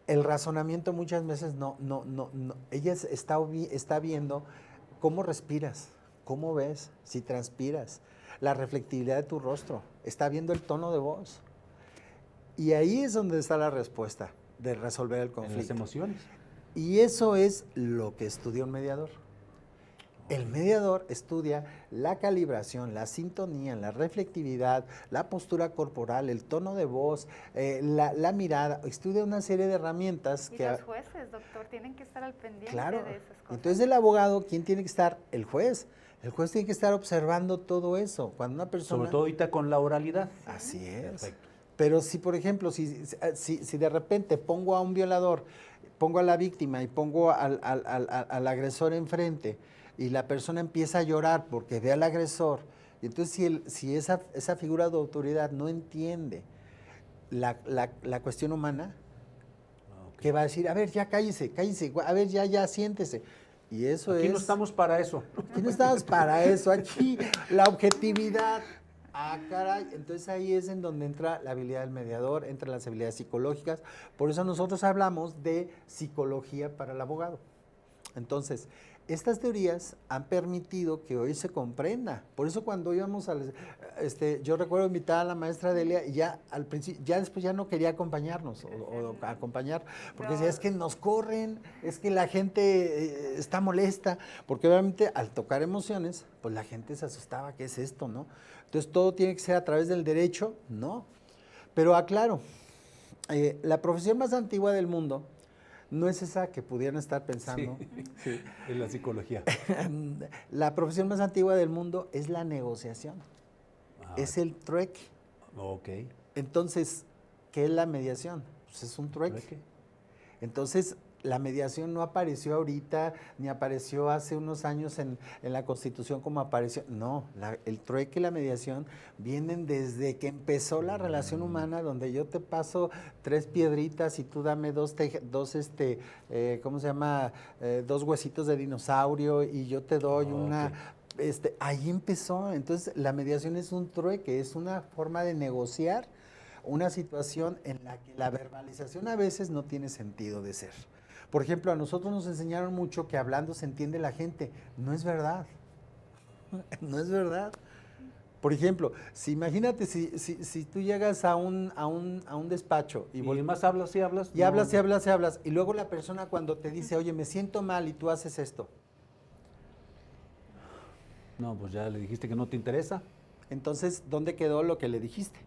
el razonamiento muchas veces no. Ella está viendo cómo respiras, cómo ves, si transpiras, la reflectividad de tu rostro, está viendo el tono de voz. Y ahí es donde está la respuesta de resolver el conflicto. En las emociones. Y eso es lo que estudia un mediador. El mediador estudia la calibración, la sintonía, la reflectividad, la postura corporal, el tono de voz, la mirada, estudia una serie de herramientas. Y los jueces, doctor, tienen que estar al pendiente claro, de esas cosas. Entonces el abogado, ¿quién tiene que estar? El juez. El juez tiene que estar observando todo eso. Cuando una persona... Sobre todo ahorita con la oralidad. Así es. Perfecto. Pero si, por ejemplo, si de repente pongo a un violador, pongo a la víctima y pongo al agresor enfrente, y la persona empieza a llorar porque ve al agresor, y entonces si esa figura de autoridad no entiende la cuestión humana, ¿qué va a decir? A ver, ya cállese, a ver, ya siéntese. Y eso Aquí no estamos para eso. Aquí no estamos para eso, aquí la objetividad. Ah, caray, entonces ahí es en donde entra la habilidad del mediador, entran las habilidades psicológicas. Por eso nosotros hablamos de psicología para el abogado. Entonces, estas teorías han permitido que hoy se comprenda. Por eso cuando íbamos yo recuerdo invitar a la maestra Delia y ya al principio, ya después ya no quería acompañarnos o acompañar, porque decía, es que nos corren, es que la gente está molesta, porque obviamente al tocar emociones, pues la gente se asustaba, ¿qué es esto, no? Entonces todo tiene que ser a través del derecho, no. Pero aclaro, la profesión más antigua del mundo no es esa que pudieran estar pensando. Sí, en la psicología. La profesión más antigua del mundo es la negociación. Es el trueque. Ok. Entonces, ¿qué es la mediación? Pues es un trueque. Entonces, la mediación no apareció ahorita, ni apareció hace unos años en la Constitución como apareció. No, el trueque y la mediación vienen desde que empezó la relación humana, donde yo te paso 3 piedritas y tú dame dos huesitos de dinosaurio y yo te doy una... Ahí empezó. Entonces, la mediación es un trueque, es una forma de negociar una situación en la que la verbalización a veces no tiene sentido de ser. Por ejemplo, a nosotros nos enseñaron mucho que hablando se entiende la gente. No es verdad. No es verdad. Por ejemplo, imagínate si tú llegas a un despacho y más hablas y hablas. Y hablas, y luego la persona cuando te dice, oye, me siento mal y tú haces esto. No, pues ya le dijiste que no te interesa. Entonces, ¿dónde quedó lo que le dijiste?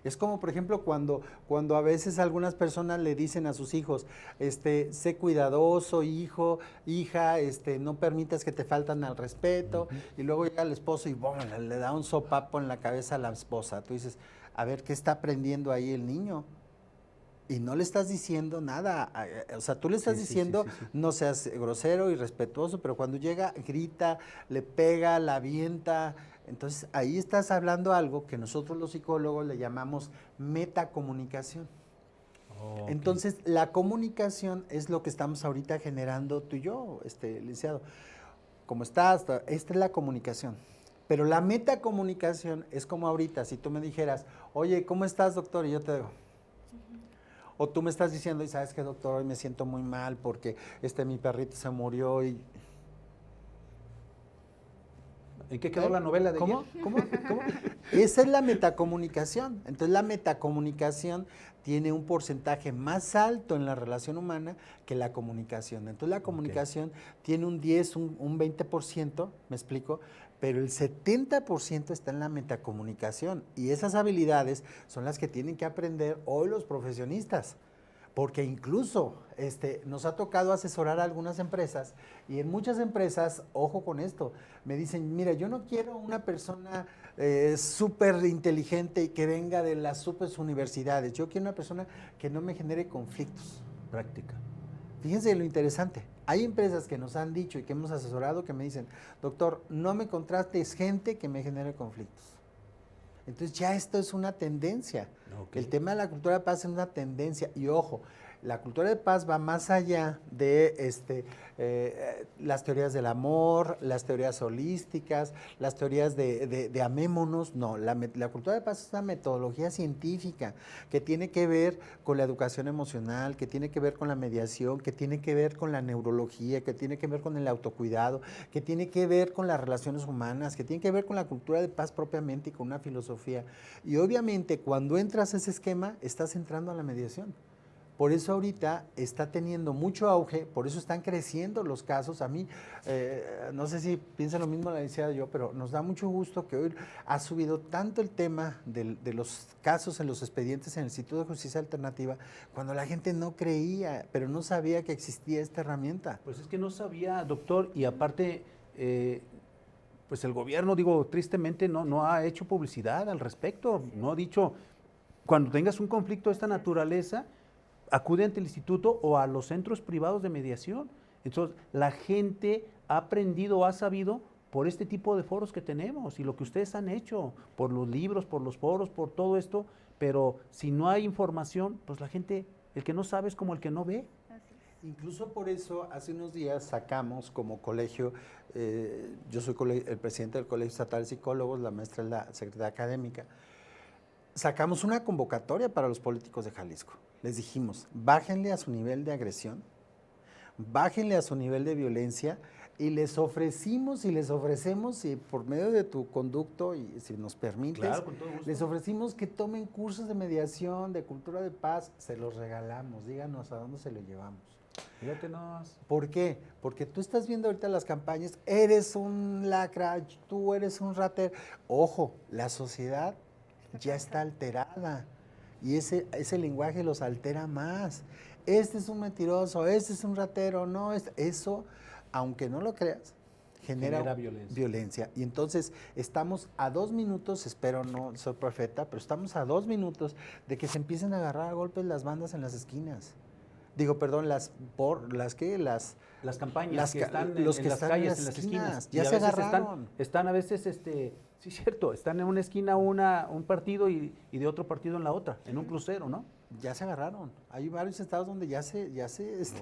Es como, por ejemplo, cuando a veces algunas personas le dicen a sus hijos, sé cuidadoso, hijo, hija, no permitas que te faltan al respeto, y luego llega el esposo y le da un sopapo en la cabeza a la esposa. Tú dices, a ver, ¿qué está aprendiendo ahí el niño? Y no le estás diciendo nada, o sea, tú le estás diciendo, no seas grosero y respetuoso, pero cuando llega, grita, le pega, la avienta. Entonces, ahí estás hablando algo que nosotros los psicólogos le llamamos metacomunicación. Okay. Entonces, la comunicación es lo que estamos ahorita generando tú y yo, licenciado. ¿Cómo estás? Esta es la comunicación. Pero la metacomunicación es como ahorita, si tú me dijeras, oye, ¿cómo estás, doctor? Y yo te digo, o tú me estás diciendo, y sabes qué, doctor, hoy me siento muy mal porque mi perrito se murió y... ¿En qué quedó la novela de ¿Cómo? Esa es la metacomunicación. Entonces, la metacomunicación tiene un porcentaje más alto en la relación humana que la comunicación. Entonces la comunicación tiene un 10, un 20%, ¿me explico? Pero el 70% está en la metacomunicación y esas habilidades son las que tienen que aprender hoy los profesionistas. Porque incluso nos ha tocado asesorar a algunas empresas y en muchas empresas, ojo con esto, me dicen, mira, yo no quiero una persona súper inteligente y que venga de las super universidades, yo quiero una persona que no me genere conflictos. Práctica. Fíjense lo interesante, hay empresas que nos han dicho y que hemos asesorado que me dicen, doctor, no me contrates gente que me genere conflictos. Entonces ya esto es una tendencia. Okay. El tema de la cultura de paz es una tendencia. Y ojo, la cultura de paz va más allá de las teorías del amor, las teorías holísticas, las teorías de amémonos. No, la cultura de paz es una metodología científica que tiene que ver con la educación emocional, que tiene que ver con la mediación, que tiene que ver con la neurología, que tiene que ver con el autocuidado, que tiene que ver con las relaciones humanas, que tiene que ver con la cultura de paz propiamente y con una filosofía. Y obviamente cuando entras a ese esquema, estás entrando a la mediación. Por eso ahorita está teniendo mucho auge, por eso están creciendo los casos. A mí, no sé si piensa lo mismo la decía yo, pero nos da mucho gusto que hoy ha subido tanto el tema de los casos en los expedientes en el Instituto de Justicia Alternativa, cuando la gente no creía, pero no sabía que existía esta herramienta. Pues es que no sabía, doctor, y aparte, pues el gobierno, digo, tristemente no ha hecho publicidad al respecto, no ha dicho, cuando tengas un conflicto de esta naturaleza, acude ante el instituto o a los centros privados de mediación. Entonces, la gente ha aprendido, ha sabido por este tipo de foros que tenemos y lo que ustedes han hecho, por los libros, por los foros, por todo esto, pero si no hay información, pues la gente, el que no sabe es como el que no ve. Incluso por eso, hace unos días sacamos como colegio, yo soy el presidente del Colegio Estatal de Psicólogos, la maestra es la secretaria académica, sacamos una convocatoria para los políticos de Jalisco. Les dijimos, bájenle a su nivel de agresión, bájenle a su nivel de violencia y les ofrecimos y les ofrecemos, y por medio de tu conducto y si nos permites, claro, con todo gusto, les ofrecimos que tomen cursos de mediación, de cultura de paz, se los regalamos, díganos a dónde se lo llevamos. Fíjate nomás. ¿Por qué? Porque tú estás viendo ahorita las campañas, eres un lacra, tú eres un ratero. Ojo, la sociedad ya está alterada y ese lenguaje los altera más. Este es un mentiroso, este es un ratero, no, eso, aunque no lo creas, genera violencia. Y entonces estamos a 2 minutos, espero no soy profeta, pero estamos a 2 minutos de que se empiecen a agarrar a golpes las bandas en las esquinas. Digo, perdón, las campañas que están en las calles, en las esquinas. Ya se agarraron. Están a veces, sí, cierto, están en una esquina un partido y de otro partido en la otra, en un crucero, ¿no? Ya se agarraron. Hay varios estados donde ya se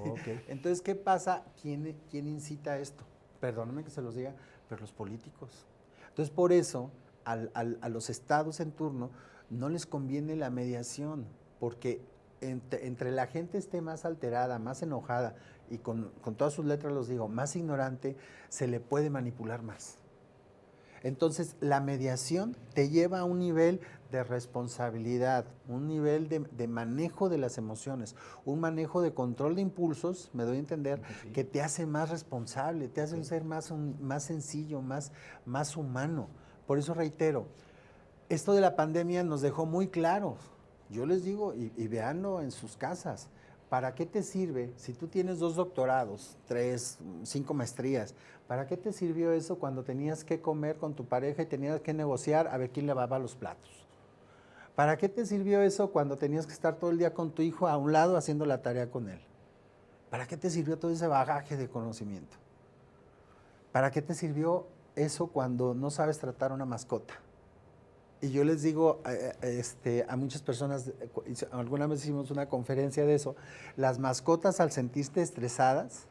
Okay. Entonces, ¿qué pasa? ¿Quién incita esto? Perdóname que se los diga, pero los políticos. Entonces, por eso, a los estados en turno no les conviene la mediación, porque entre la gente esté más alterada, más enojada, y con todas sus letras los digo, más ignorante, se le puede manipular más. Entonces, la mediación te lleva a un nivel de responsabilidad, un nivel de manejo de las emociones, un manejo de control de impulsos, me doy a entender, sí, que te hace más responsable, te hace un ser más sencillo, más humano. Por eso reitero, esto de la pandemia nos dejó muy claros. Yo les digo, y véanlo en sus casas, ¿para qué te sirve si tú tienes 2 doctorados, 3, 5 maestrías? ¿Para qué te sirvió eso cuando tenías que comer con tu pareja y tenías que negociar a ver quién lavaba los platos? ¿Para qué te sirvió eso cuando tenías que estar todo el día con tu hijo a un lado haciendo la tarea con él? ¿Para qué te sirvió todo ese bagaje de conocimiento? ¿Para qué te sirvió eso cuando no sabes tratar una mascota? Y yo les digo a muchas personas, alguna vez hicimos una conferencia de eso, las mascotas al sentirte estresadas,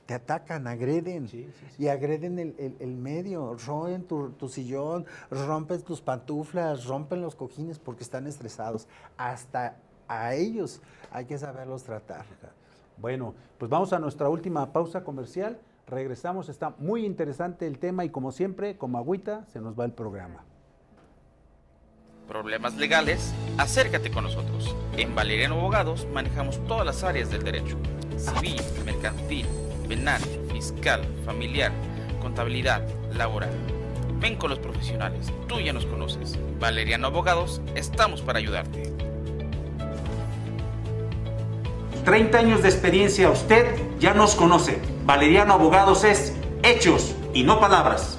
te atacan, agreden, sí. Y agreden el medio, rompen tu sillón, rompen tus pantuflas, rompen los cojines porque están estresados. Hasta a ellos hay que saberlos tratar. Bueno, pues vamos a nuestra última pausa comercial, regresamos, está muy interesante el tema y como siempre, como agüita, se nos va el programa. ¿Problemas legales? Acércate con nosotros. En Valeriano Abogados manejamos todas las áreas del derecho: civil, mercantil, penal, fiscal, familiar, contabilidad, laboral. Ven con los profesionales, tú ya nos conoces. Valeriano Abogados, estamos para ayudarte. 30 años de experiencia, usted ya nos conoce. Valeriano Abogados es hechos y no palabras.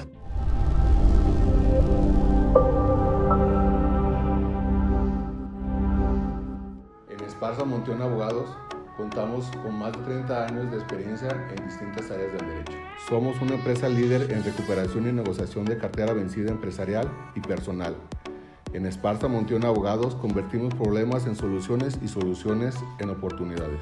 En Esparza Monteón Abogados contamos con más de 30 años de experiencia en distintas áreas del derecho. Somos una empresa líder en recuperación y negociación de cartera vencida empresarial y personal. En Esparza Monteón Abogados convertimos problemas en soluciones y soluciones en oportunidades.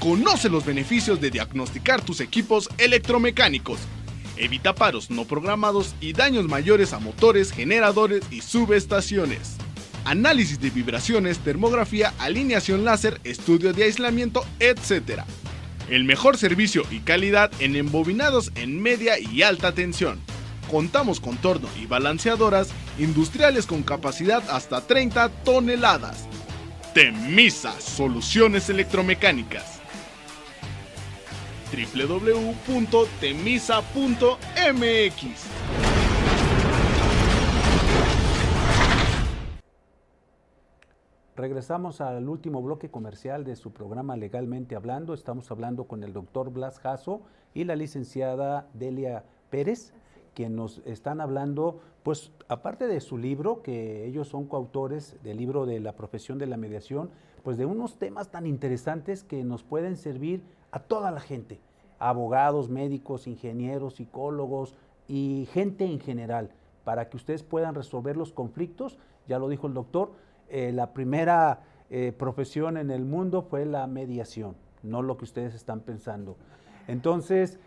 Conoce los beneficios de diagnosticar tus equipos electromecánicos. Evita paros no programados y daños mayores a motores, generadores y subestaciones. Análisis de vibraciones, termografía, alineación láser, estudio de aislamiento, etc. El mejor servicio y calidad en embobinados en media y alta tensión. Contamos con torno y balanceadoras industriales con capacidad hasta 30 toneladas. Temisa Soluciones Electromecánicas. www.temisa.mx. Regresamos al último bloque comercial de su programa Legalmente Hablando. Estamos hablando con el doctor Blas Jasso y la licenciada Delia Pérez, que nos están hablando, pues aparte de su libro, que ellos son coautores del libro de la profesión de la mediación, pues de unos temas tan interesantes que nos pueden servir a toda la gente, abogados, médicos, ingenieros, psicólogos y gente en general, para que ustedes puedan resolver los conflictos. Ya lo dijo el doctor, la primera profesión en el mundo fue la mediación, no lo que ustedes están pensando. Entonces,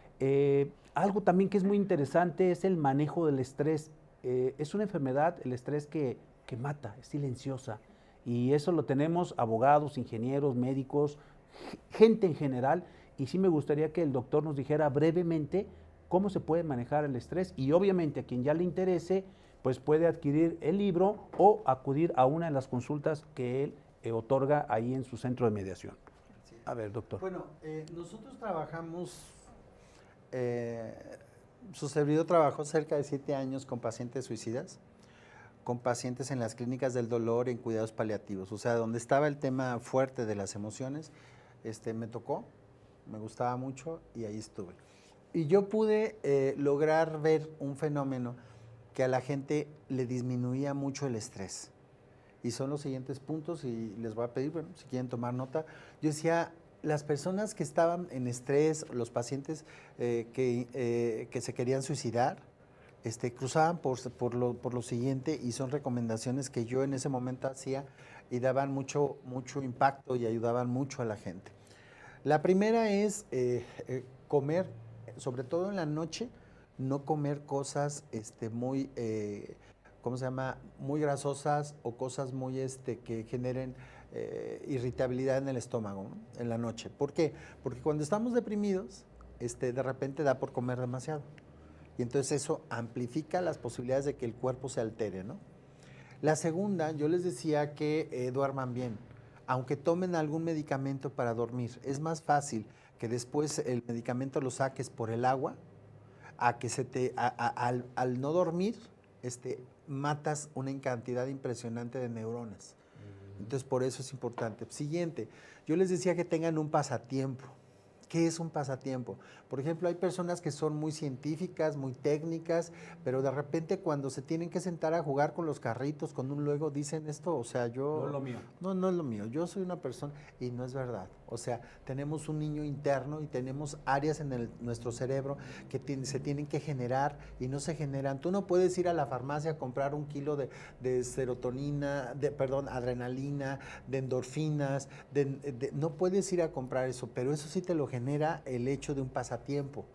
algo también que es muy interesante es el manejo del estrés. Es una enfermedad, el estrés que mata, es silenciosa, y eso lo tenemos abogados, ingenieros, médicos, gente en general, y sí me gustaría que el doctor nos dijera brevemente cómo se puede manejar el estrés, y obviamente a quien ya le interese, pues puede adquirir el libro o acudir a una de las consultas que él otorga ahí en su centro de mediación. A ver, doctor. Bueno, nosotros trabajamos, su servidor trabajó cerca de 7 años con pacientes suicidas, con pacientes en las clínicas del dolor, en cuidados paliativos, o sea, donde estaba el tema fuerte de las emociones, me tocó, me gustaba mucho y ahí estuve. Y yo pude lograr ver un fenómeno que a la gente le disminuía mucho el estrés. Y son los siguientes puntos, y les voy a pedir, bueno, si quieren tomar nota. Yo decía, las personas que estaban en estrés, los pacientes que se querían suicidar, cruzaban por lo siguiente, y son recomendaciones que yo en ese momento hacía y daban mucho impacto y ayudaban mucho a la gente. La primera es comer, sobre todo en la noche, no comer cosas muy, ¿cómo se llama?, muy grasosas o cosas muy que generen irritabilidad en el estómago, ¿no?, en la noche. ¿Por qué? Porque cuando estamos deprimidos, de repente da por comer demasiado. Y entonces eso amplifica las posibilidades de que el cuerpo se altere, ¿no? La segunda, yo les decía que duerman bien, aunque tomen algún medicamento para dormir. Es más fácil que después el medicamento lo saques por el agua, a que al no dormir, matas una cantidad impresionante de neuronas. Entonces, por eso es importante. Siguiente, yo les decía que tengan un pasatiempo. ¿Qué es un pasatiempo? Por ejemplo, hay personas que son muy científicas, muy técnicas, pero de repente cuando se tienen que sentar a jugar con los carritos, con un Lego, dicen esto, o sea, yo... No es lo mío. No es lo mío. Yo soy una persona, y no es verdad. O sea, tenemos un niño interno y tenemos áreas en nuestro cerebro que se tienen que generar y no se generan. Tú no puedes ir a la farmacia a comprar 1 kilo de serotonina, adrenalina, de endorfinas, no puedes ir a comprar eso, pero eso sí te lo genera el hecho de un pasatiempo.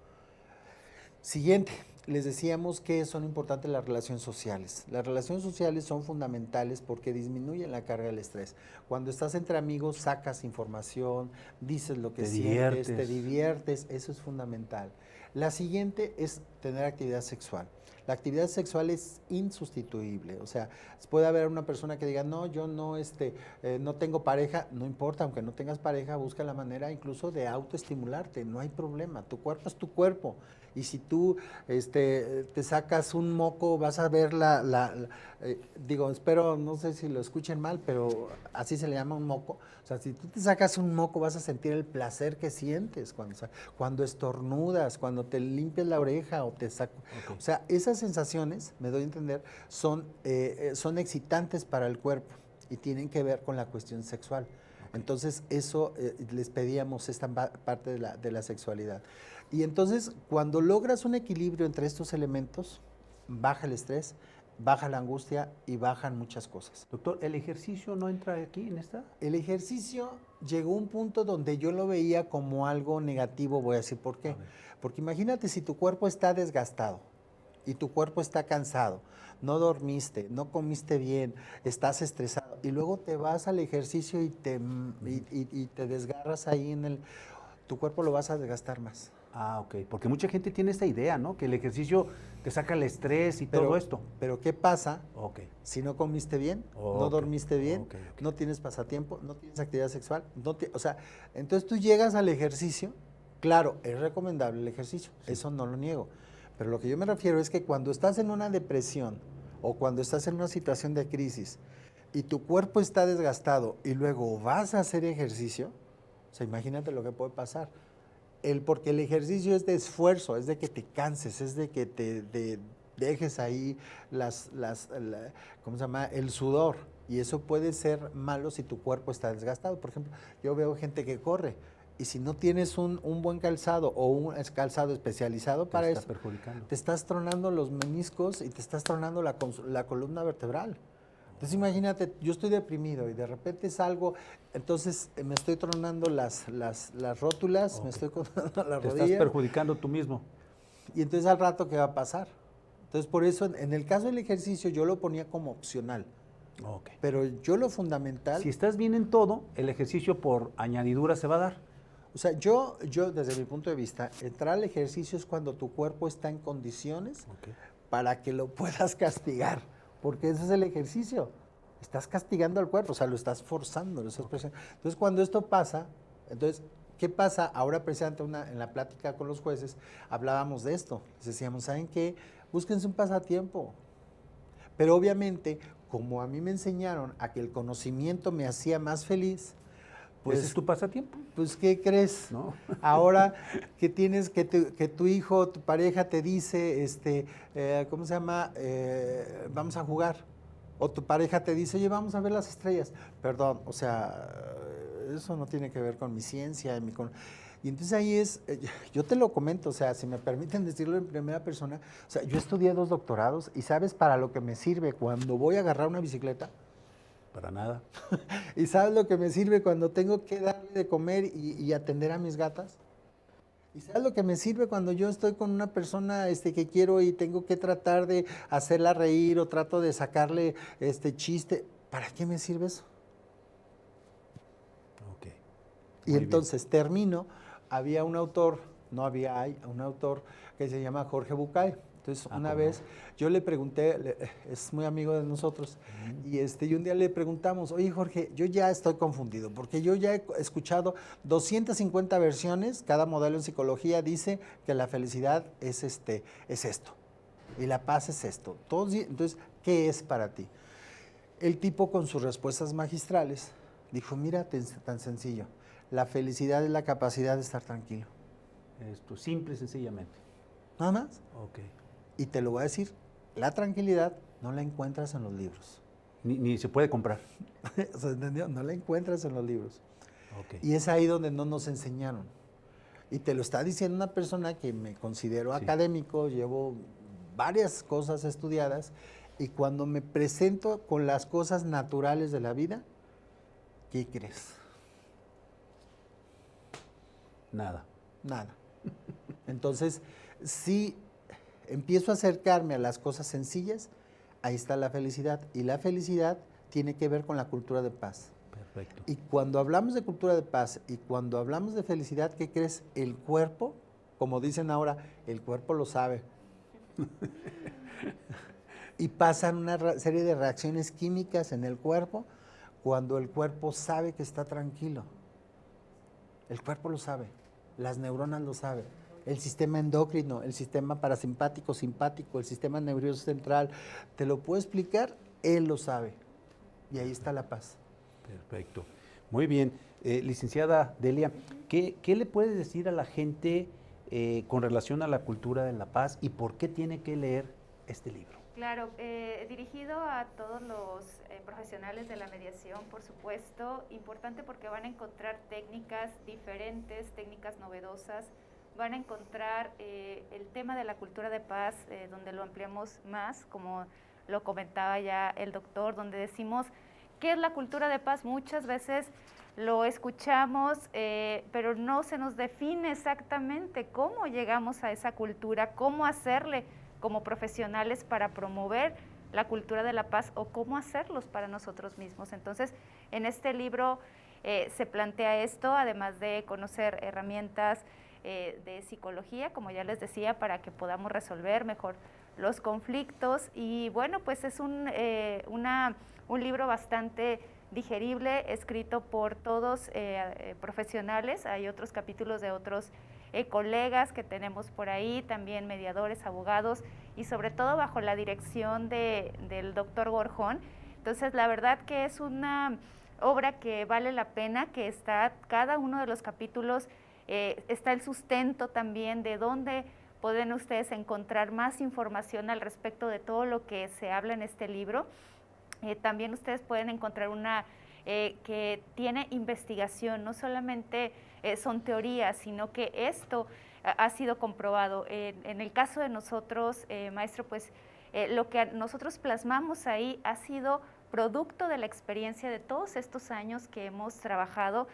Siguiente, les decíamos que son importantes las relaciones sociales. Las relaciones sociales son fundamentales porque disminuyen la carga del estrés. Cuando estás entre amigos, sacas información, dices lo que sientes, te diviertes, eso es fundamental. La siguiente es tener actividad sexual. La actividad sexual es insustituible, o sea, puede haber una persona que diga, no, yo no, no tengo pareja, no importa, aunque no tengas pareja, busca la manera incluso de autoestimularte, no hay problema, tu cuerpo es tu cuerpo, y si tú te sacas un moco, vas a ver digo, espero, no sé si lo escuchen mal, pero así se le llama un moco, o sea, si tú te sacas un moco, vas a sentir el placer que sientes cuando estornudas, cuando te limpias la oreja o te sacas, o sea, esas sensaciones, me doy a entender, son excitantes para el cuerpo y tienen que ver con la cuestión sexual. Entonces, eso les pedíamos esta parte de la sexualidad. Y entonces, cuando logras un equilibrio entre estos elementos, baja el estrés, baja la angustia y bajan muchas cosas. Doctor, ¿el ejercicio no entra aquí en esta? El ejercicio llegó a un punto donde yo lo veía como algo negativo, voy a decir por qué. Porque imagínate si tu cuerpo está desgastado y tu cuerpo está cansado, no dormiste, no comiste bien, estás estresado y luego te vas al ejercicio y te desgarras ahí tu cuerpo lo vas a desgastar más. Ah, ok, porque mucha gente tiene esta idea, ¿no? Que el ejercicio te saca el estrés y todo esto. Pero ¿qué pasa si no comiste bien, no dormiste bien, no tienes pasatiempo, no tienes actividad sexual? O sea, entonces tú llegas al ejercicio, claro, es recomendable el ejercicio, eso no lo niego, pero lo que yo me refiero es que cuando estás en una depresión o cuando estás en una situación de crisis y tu cuerpo está desgastado y luego vas a hacer ejercicio, o sea, imagínate lo que puede pasar. Porque el ejercicio es de esfuerzo, es de que te canses, es de que te dejes ahí ¿cómo se llama? El sudor. Y eso puede ser malo si tu cuerpo está desgastado. Por ejemplo, yo veo gente que corre y si no tienes un buen calzado o un calzado especializado para eso, te estás tronando los meniscos y te estás tronando la columna vertebral. Entonces imagínate, yo estoy deprimido y de repente salgo, entonces me estoy tronando las rótulas, me estoy tronando la rodilla. Te estás perjudicando tú mismo. Y entonces al rato, ¿qué va a pasar? Entonces por eso, en el caso del ejercicio, yo lo ponía como opcional. Pero yo lo fundamental... Si estás bien en todo, el ejercicio por añadidura se va a dar. O sea, yo desde mi punto de vista, entrar al ejercicio es cuando tu cuerpo está en condiciones para que lo puedas castigar. Porque ese es el ejercicio. Estás castigando al cuerpo, o sea, lo estás forzando, lo estás presionando. Entonces, cuando esto pasa, entonces, ¿qué pasa? Ahora, precisamente en la plática con los jueces, hablábamos de esto. Les decíamos, ¿saben qué? Búsquense un pasatiempo. Pero obviamente, como a mí me enseñaron a que el conocimiento me hacía más feliz, pues, ¿ese es tu pasatiempo? Pues, ¿qué crees? ¿No? Ahora que tienes que tu hijo, tu pareja te dice, ¿cómo se llama? Vamos a jugar. O tu pareja te dice, oye, vamos a ver las estrellas. Perdón, o sea, eso no tiene que ver con mi ciencia. Y entonces ahí yo te lo comento, o sea, si me permiten decirlo en primera persona, o sea, yo estudié 2 doctorados y ¿sabes para lo que me sirve cuando voy a agarrar una bicicleta? Para nada. ¿Y sabes lo que me sirve cuando tengo que darle de comer y atender a mis gatas? ¿Y sabes lo que me sirve cuando yo estoy con una persona que quiero y tengo que tratar de hacerla reír o trato de sacarle chiste? ¿Para qué me sirve eso? Y entonces termino, hay un autor que se llama Jorge Bucay. Entonces, una vez yo le pregunté, es muy amigo de nosotros, y un día le preguntamos, oye Jorge, yo ya estoy confundido, porque yo ya he escuchado 250 versiones, cada modelo en psicología dice que la felicidad es esto, y la paz es esto. Entonces, ¿qué es para ti? El tipo, con sus respuestas magistrales, dijo, mira, tan sencillo, la felicidad es la capacidad de estar tranquilo. Esto, simple y sencillamente. Nada más. Ok. Y te lo voy a decir, la tranquilidad no la encuentras en los libros. Ni se puede comprar. ¿Se entendió? No la encuentras en los libros. Okay. Y es ahí donde no nos enseñaron. Y te lo está diciendo una persona que me considero académico, llevo varias cosas estudiadas, y cuando me presento con las cosas naturales de la vida, ¿qué crees? Nada. Nada. Entonces, sí, empiezo a acercarme a las cosas sencillas, ahí está la felicidad. Y la felicidad tiene que ver con la cultura de paz. Perfecto. Y cuando hablamos de cultura de paz y cuando hablamos de felicidad, ¿qué crees? El cuerpo, como dicen ahora, el cuerpo lo sabe. Y pasan una serie de reacciones químicas en el cuerpo cuando el cuerpo sabe que está tranquilo. El cuerpo lo sabe, las neuronas lo saben, el sistema endocrino, el sistema parasimpático, simpático, el sistema nervioso central, te lo puedo explicar, él lo sabe. Y ahí está la paz. Perfecto. Muy bien. Licenciada Delia, ¿qué le puede decir a la gente con relación a la cultura de la paz y por qué tiene que leer este libro? Claro, dirigido a todos los profesionales de la mediación, por supuesto, importante porque van a encontrar técnicas diferentes, técnicas novedosas, van a encontrar el tema de la cultura de paz, donde lo ampliamos más, como lo comentaba ya el doctor, donde decimos, ¿qué es la cultura de paz? Muchas veces lo escuchamos, pero no se nos define exactamente cómo llegamos a esa cultura, cómo hacerle como profesionales para promover la cultura de la paz o cómo hacerlos para nosotros mismos. Entonces, en este libro se plantea esto, además de conocer herramientas de psicología, como ya les decía, para que podamos resolver mejor los conflictos. Y bueno, pues es un libro bastante digerible, escrito por todos profesionales. Hay otros capítulos de otros colegas que tenemos por ahí, también mediadores, abogados, y sobre todo bajo la dirección del doctor Gorjón. Entonces, la verdad que es una obra que vale la pena, que está cada uno de los capítulos, está el sustento también de dónde pueden ustedes encontrar más información al respecto de todo lo que se habla en este libro. También ustedes pueden encontrar una que tiene investigación, no solamente son teorías, sino que esto ha sido comprobado. En el caso de nosotros, maestro, pues lo que nosotros plasmamos ahí ha sido producto de la experiencia de todos estos años que hemos trabajado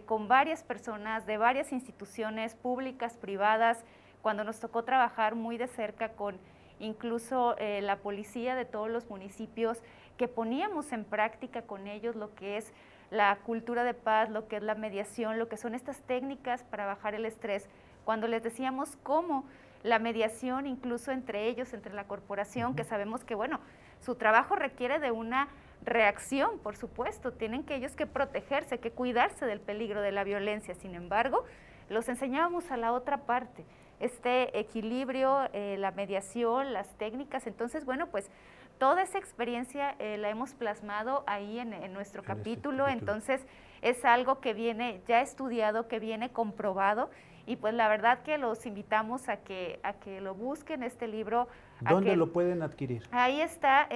con varias personas de varias instituciones públicas, privadas, cuando nos tocó trabajar muy de cerca con incluso la policía de todos los municipios, que poníamos en práctica con ellos lo que es la cultura de paz, lo que es la mediación, lo que son estas técnicas para bajar el estrés. Cuando les decíamos cómo la mediación, incluso entre ellos, entre la corporación, que sabemos que, bueno, su trabajo requiere de una reacción, por supuesto, tienen que ellos que protegerse, que cuidarse del peligro de la violencia. Sin embargo, los enseñábamos a la otra parte, este equilibrio, la mediación, las técnicas. Entonces, bueno, pues toda esa experiencia la hemos plasmado ahí en nuestro capítulo. Entonces es algo que viene ya estudiado, que viene comprobado, y pues la verdad que los invitamos a que lo busquen, este libro. ¿Dónde lo pueden adquirir? Ahí está,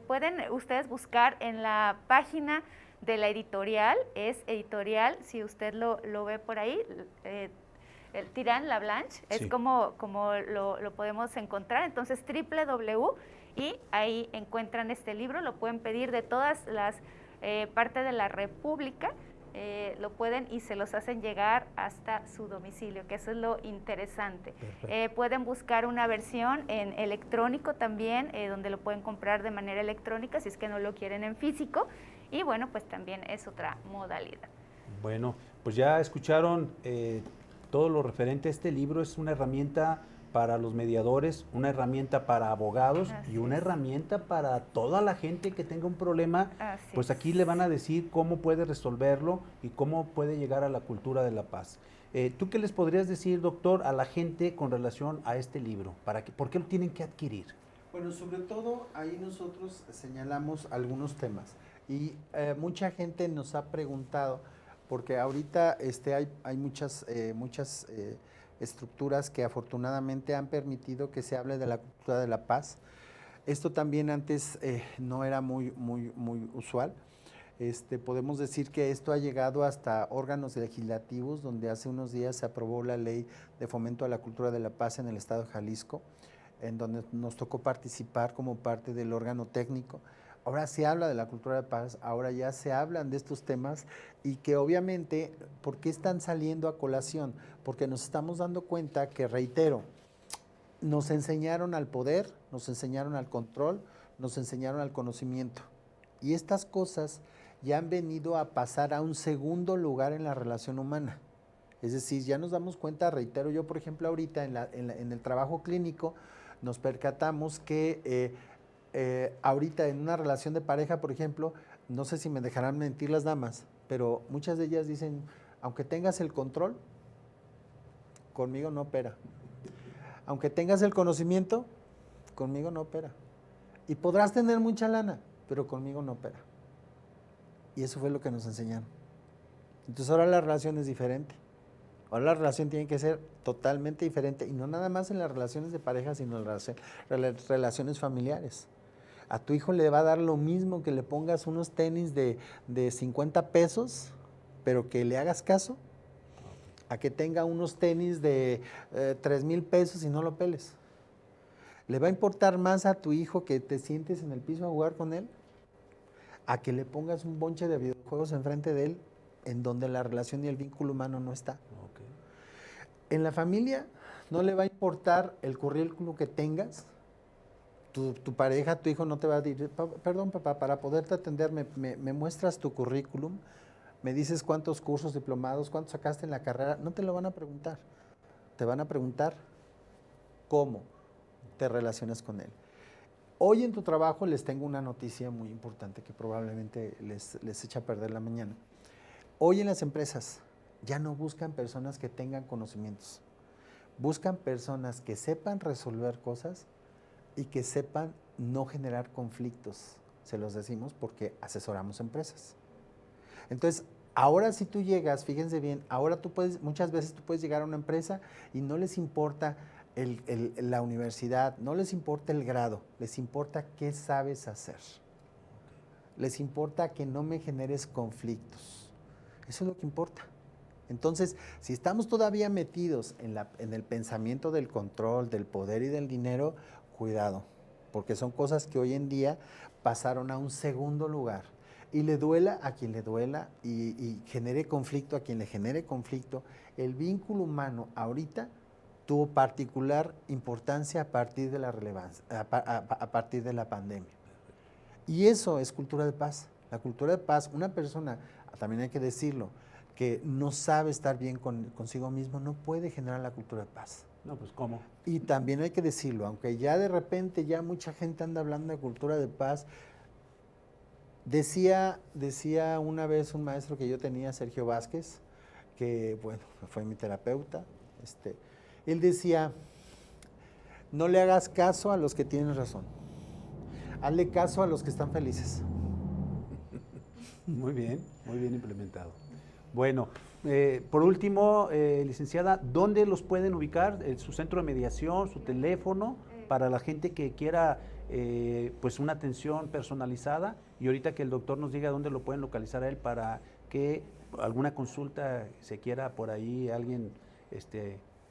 pueden ustedes buscar en la página de la editorial, es editorial, si usted lo ve por ahí, el Tirán La Blanche, sí, es como lo podemos encontrar. Entonces www, y ahí encuentran este libro, lo pueden pedir de todas las partes de la República, lo pueden y se los hacen llegar hasta su domicilio, que eso es lo interesante. Pueden buscar una versión en electrónico también, donde lo pueden comprar de manera electrónica si es que no lo quieren en físico, y bueno, pues también es otra modalidad. Bueno, pues ya escucharon todo lo referente a este libro. Es una herramienta para los mediadores, una herramienta para abogados y una herramienta para toda la gente que tenga un problema. Pues aquí le van a decir cómo puede resolverlo y cómo puede llegar a la cultura de la paz. ¿Tú qué les podrías decir, doctor, a la gente con relación a este libro? ¿Por qué lo tienen que adquirir? Bueno, sobre todo ahí nosotros señalamos algunos temas y mucha gente nos ha preguntado, porque ahorita hay muchas estructuras que afortunadamente han permitido que se hable de la cultura de la paz. Esto también antes no era muy usual. Podemos decir que esto ha llegado hasta órganos legislativos, donde hace unos días se aprobó la ley de fomento a la cultura de la paz en el estado de Jalisco, en donde nos tocó participar como parte del órgano técnico. Ahora se habla de la cultura de paz, ahora ya se hablan de estos temas, y que obviamente, ¿por qué están saliendo a colación? Porque nos estamos dando cuenta que, reitero, nos enseñaron al poder, nos enseñaron al control, nos enseñaron al conocimiento. Y estas cosas ya han venido a pasar a un segundo lugar en la relación humana. Es decir, ya nos damos cuenta, reitero, yo por ejemplo ahorita en el trabajo clínico nos percatamos que ahorita en una relación de pareja, por ejemplo, no sé si me dejarán mentir las damas, pero muchas de ellas dicen, aunque tengas el control, conmigo no opera. Aunque tengas el conocimiento, conmigo no opera. Y podrás tener mucha lana, pero conmigo no opera. Y eso fue lo que nos enseñaron. Entonces ahora la relación es diferente. Ahora la relación tiene que ser totalmente diferente. Y no nada más en las relaciones de pareja, sino en las relaciones familiares. A tu hijo le va a dar lo mismo que le pongas unos tenis de 50 pesos, pero que le hagas caso, a que tenga unos tenis de 3,000 pesos y no lo peles. ¿Le va a importar más a tu hijo que te sientes en el piso a jugar con él? A que le pongas un bonche de videojuegos enfrente de él, en donde la relación y el vínculo humano no está. Okay. En la familia no le va a importar el currículum que tengas. Tu pareja, tu hijo no te va a decir, perdón papá, para poderte atender me muestras tu currículum, me dices cuántos cursos diplomados, cuántos sacaste en la carrera. No te lo van a preguntar. Te van a preguntar cómo te relacionas con él. Hoy en tu trabajo les tengo una noticia muy importante que probablemente les echa a perder la mañana. Hoy en las empresas ya no buscan personas que tengan conocimientos. Buscan personas que sepan resolver cosas y que sepan no generar conflictos. Se los decimos porque asesoramos empresas. Entonces, ahora si tú llegas, fíjense bien, ahora muchas veces tú puedes llegar a una empresa y no les importa la universidad, no les importa el grado, les importa qué sabes hacer. Les importa que no me generes conflictos. Eso es lo que importa. Entonces, si estamos todavía metidos en el pensamiento del control, del poder y del dinero, cuidado, porque son cosas que hoy en día pasaron a un segundo lugar. Y le duela a quien le duela y genere conflicto a quien le genere conflicto. El vínculo humano ahorita tuvo particular importancia a partir de la relevancia, a partir de la pandemia. Y eso es cultura de paz. La cultura de paz, una persona, también hay que decirlo, que no sabe estar bien consigo mismo, no puede generar la cultura de paz. No, pues ¿cómo? Y también hay que decirlo, aunque ya de repente ya mucha gente anda hablando de cultura de paz, decía una vez un maestro que yo tenía, Sergio Vázquez, que bueno, fue mi terapeuta, él decía, no le hagas caso a los que tienen razón, hazle caso a los que están felices. Muy bien implementado. Bueno, por último, licenciada, ¿dónde los pueden ubicar? ¿Su centro de mediación, su teléfono, para la gente que quiera pues una atención personalizada? Y ahorita que el doctor nos diga dónde lo pueden localizar a él para que alguna consulta se quiera por ahí alguien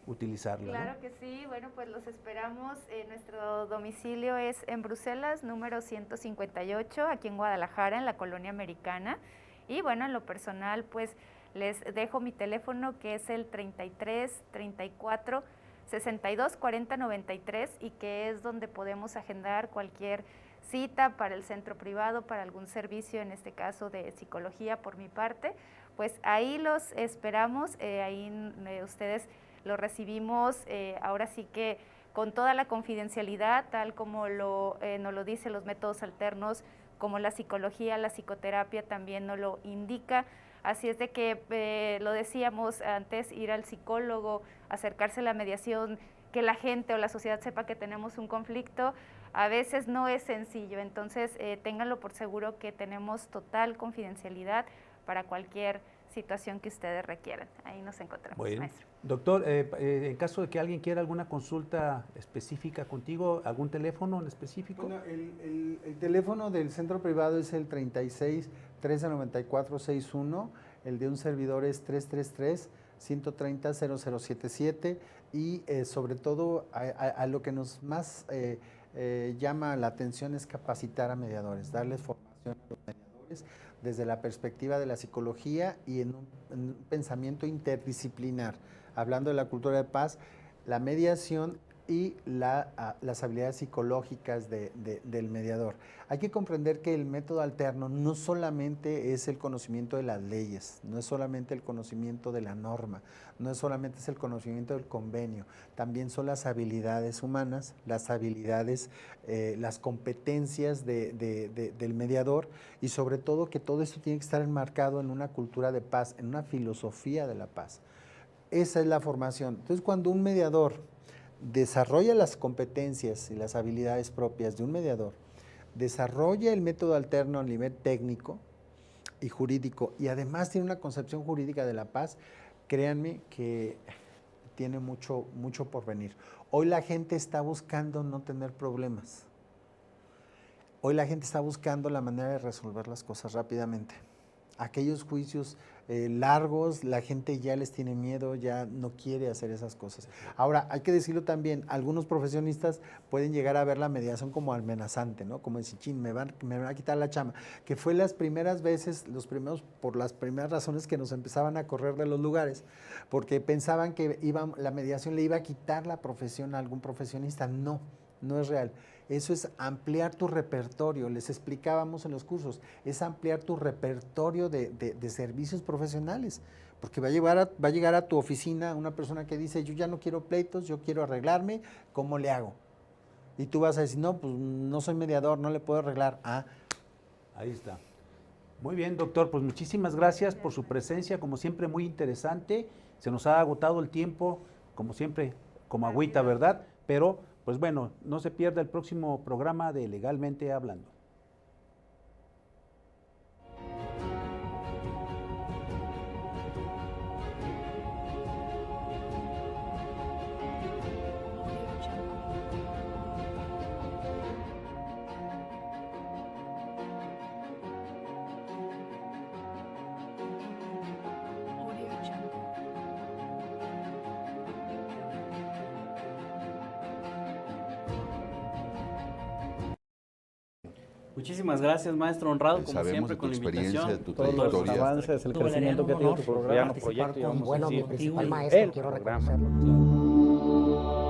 utilizarla. Claro, ¿no? Que sí, bueno, pues los esperamos. Nuestro domicilio es en Bruselas, número 158, aquí en Guadalajara, en la Colonia Americana. Y bueno, en lo personal, pues les dejo mi teléfono, que es el 33 34 62 40 93, y que es donde podemos agendar cualquier cita para el centro privado, para algún servicio, en este caso de psicología por mi parte. Pues ahí los esperamos, ahí ustedes lo recibimos, ahora sí que con toda la confidencialidad, tal como nos lo dicen los métodos alternos, como la psicología, la psicoterapia también nos lo indica. Así es de que, lo decíamos antes, ir al psicólogo, acercarse a la mediación, que la gente o la sociedad sepa que tenemos un conflicto, a veces no es sencillo. Entonces, ténganlo por seguro que tenemos total confidencialidad para cualquier situación que ustedes requieran. Ahí nos encontramos, bueno, maestro. Doctor, en caso de que alguien quiera alguna consulta específica contigo, ¿algún teléfono en específico? Bueno, el teléfono del centro privado es el 36 1394 61, el de un servidor es 333 130 0077, y sobre todo a lo que nos más llama la atención es capacitar a mediadores, darles formación a los mediadores desde la perspectiva de la psicología y en un pensamiento interdisciplinar. Hablando de la cultura de paz, la mediación y las habilidades psicológicas del mediador. Hay que comprender que el método alterno no solamente es el conocimiento de las leyes, no es solamente el conocimiento de la norma, no es solamente es el conocimiento del convenio, también son las habilidades humanas, las habilidades, las competencias del mediador, y sobre todo que todo esto tiene que estar enmarcado en una cultura de paz, en una filosofía de la paz. Esa es la formación. Entonces, cuando un mediador desarrolla las competencias y las habilidades propias de un mediador, desarrolla el método alterno a nivel técnico y jurídico, y además tiene una concepción jurídica de la paz, créanme que tiene mucho por venir. Hoy la gente está buscando no tener problemas. Hoy la gente está buscando la manera de resolver las cosas rápidamente. Aquellos juicios largos, la gente ya les tiene miedo, ya no quiere hacer esas cosas. Ahora, hay que decirlo también, algunos profesionistas pueden llegar a ver la mediación como amenazante, ¿no? Como decir, chin, me van a quitar la chamba, que fue las primeras veces, por las primeras razones que nos empezaban a correr de los lugares, porque pensaban que la mediación le iba a quitar la profesión a algún profesionista. No, no es real. Eso es ampliar tu repertorio, les explicábamos en los cursos, es ampliar tu repertorio de servicios profesionales, porque va a llegar a tu oficina una persona que dice, yo ya no quiero pleitos, yo quiero arreglarme, ¿cómo le hago? Y tú vas a decir, no, pues no soy mediador, no le puedo arreglar. Ahí está. Muy bien, doctor, pues muchísimas gracias por su presencia, como siempre muy interesante, se nos ha agotado el tiempo, como siempre, como agüita, ¿verdad? Pero pues bueno, no se pierda el próximo programa de Legalmente Hablando. Muchísimas gracias, maestro Honrado, como siempre, con la invitación. De todos los avances, el crecimiento que ha tenido tu programa, Proyecto, con, bueno, mi principal maestro, quiero reconocerlo.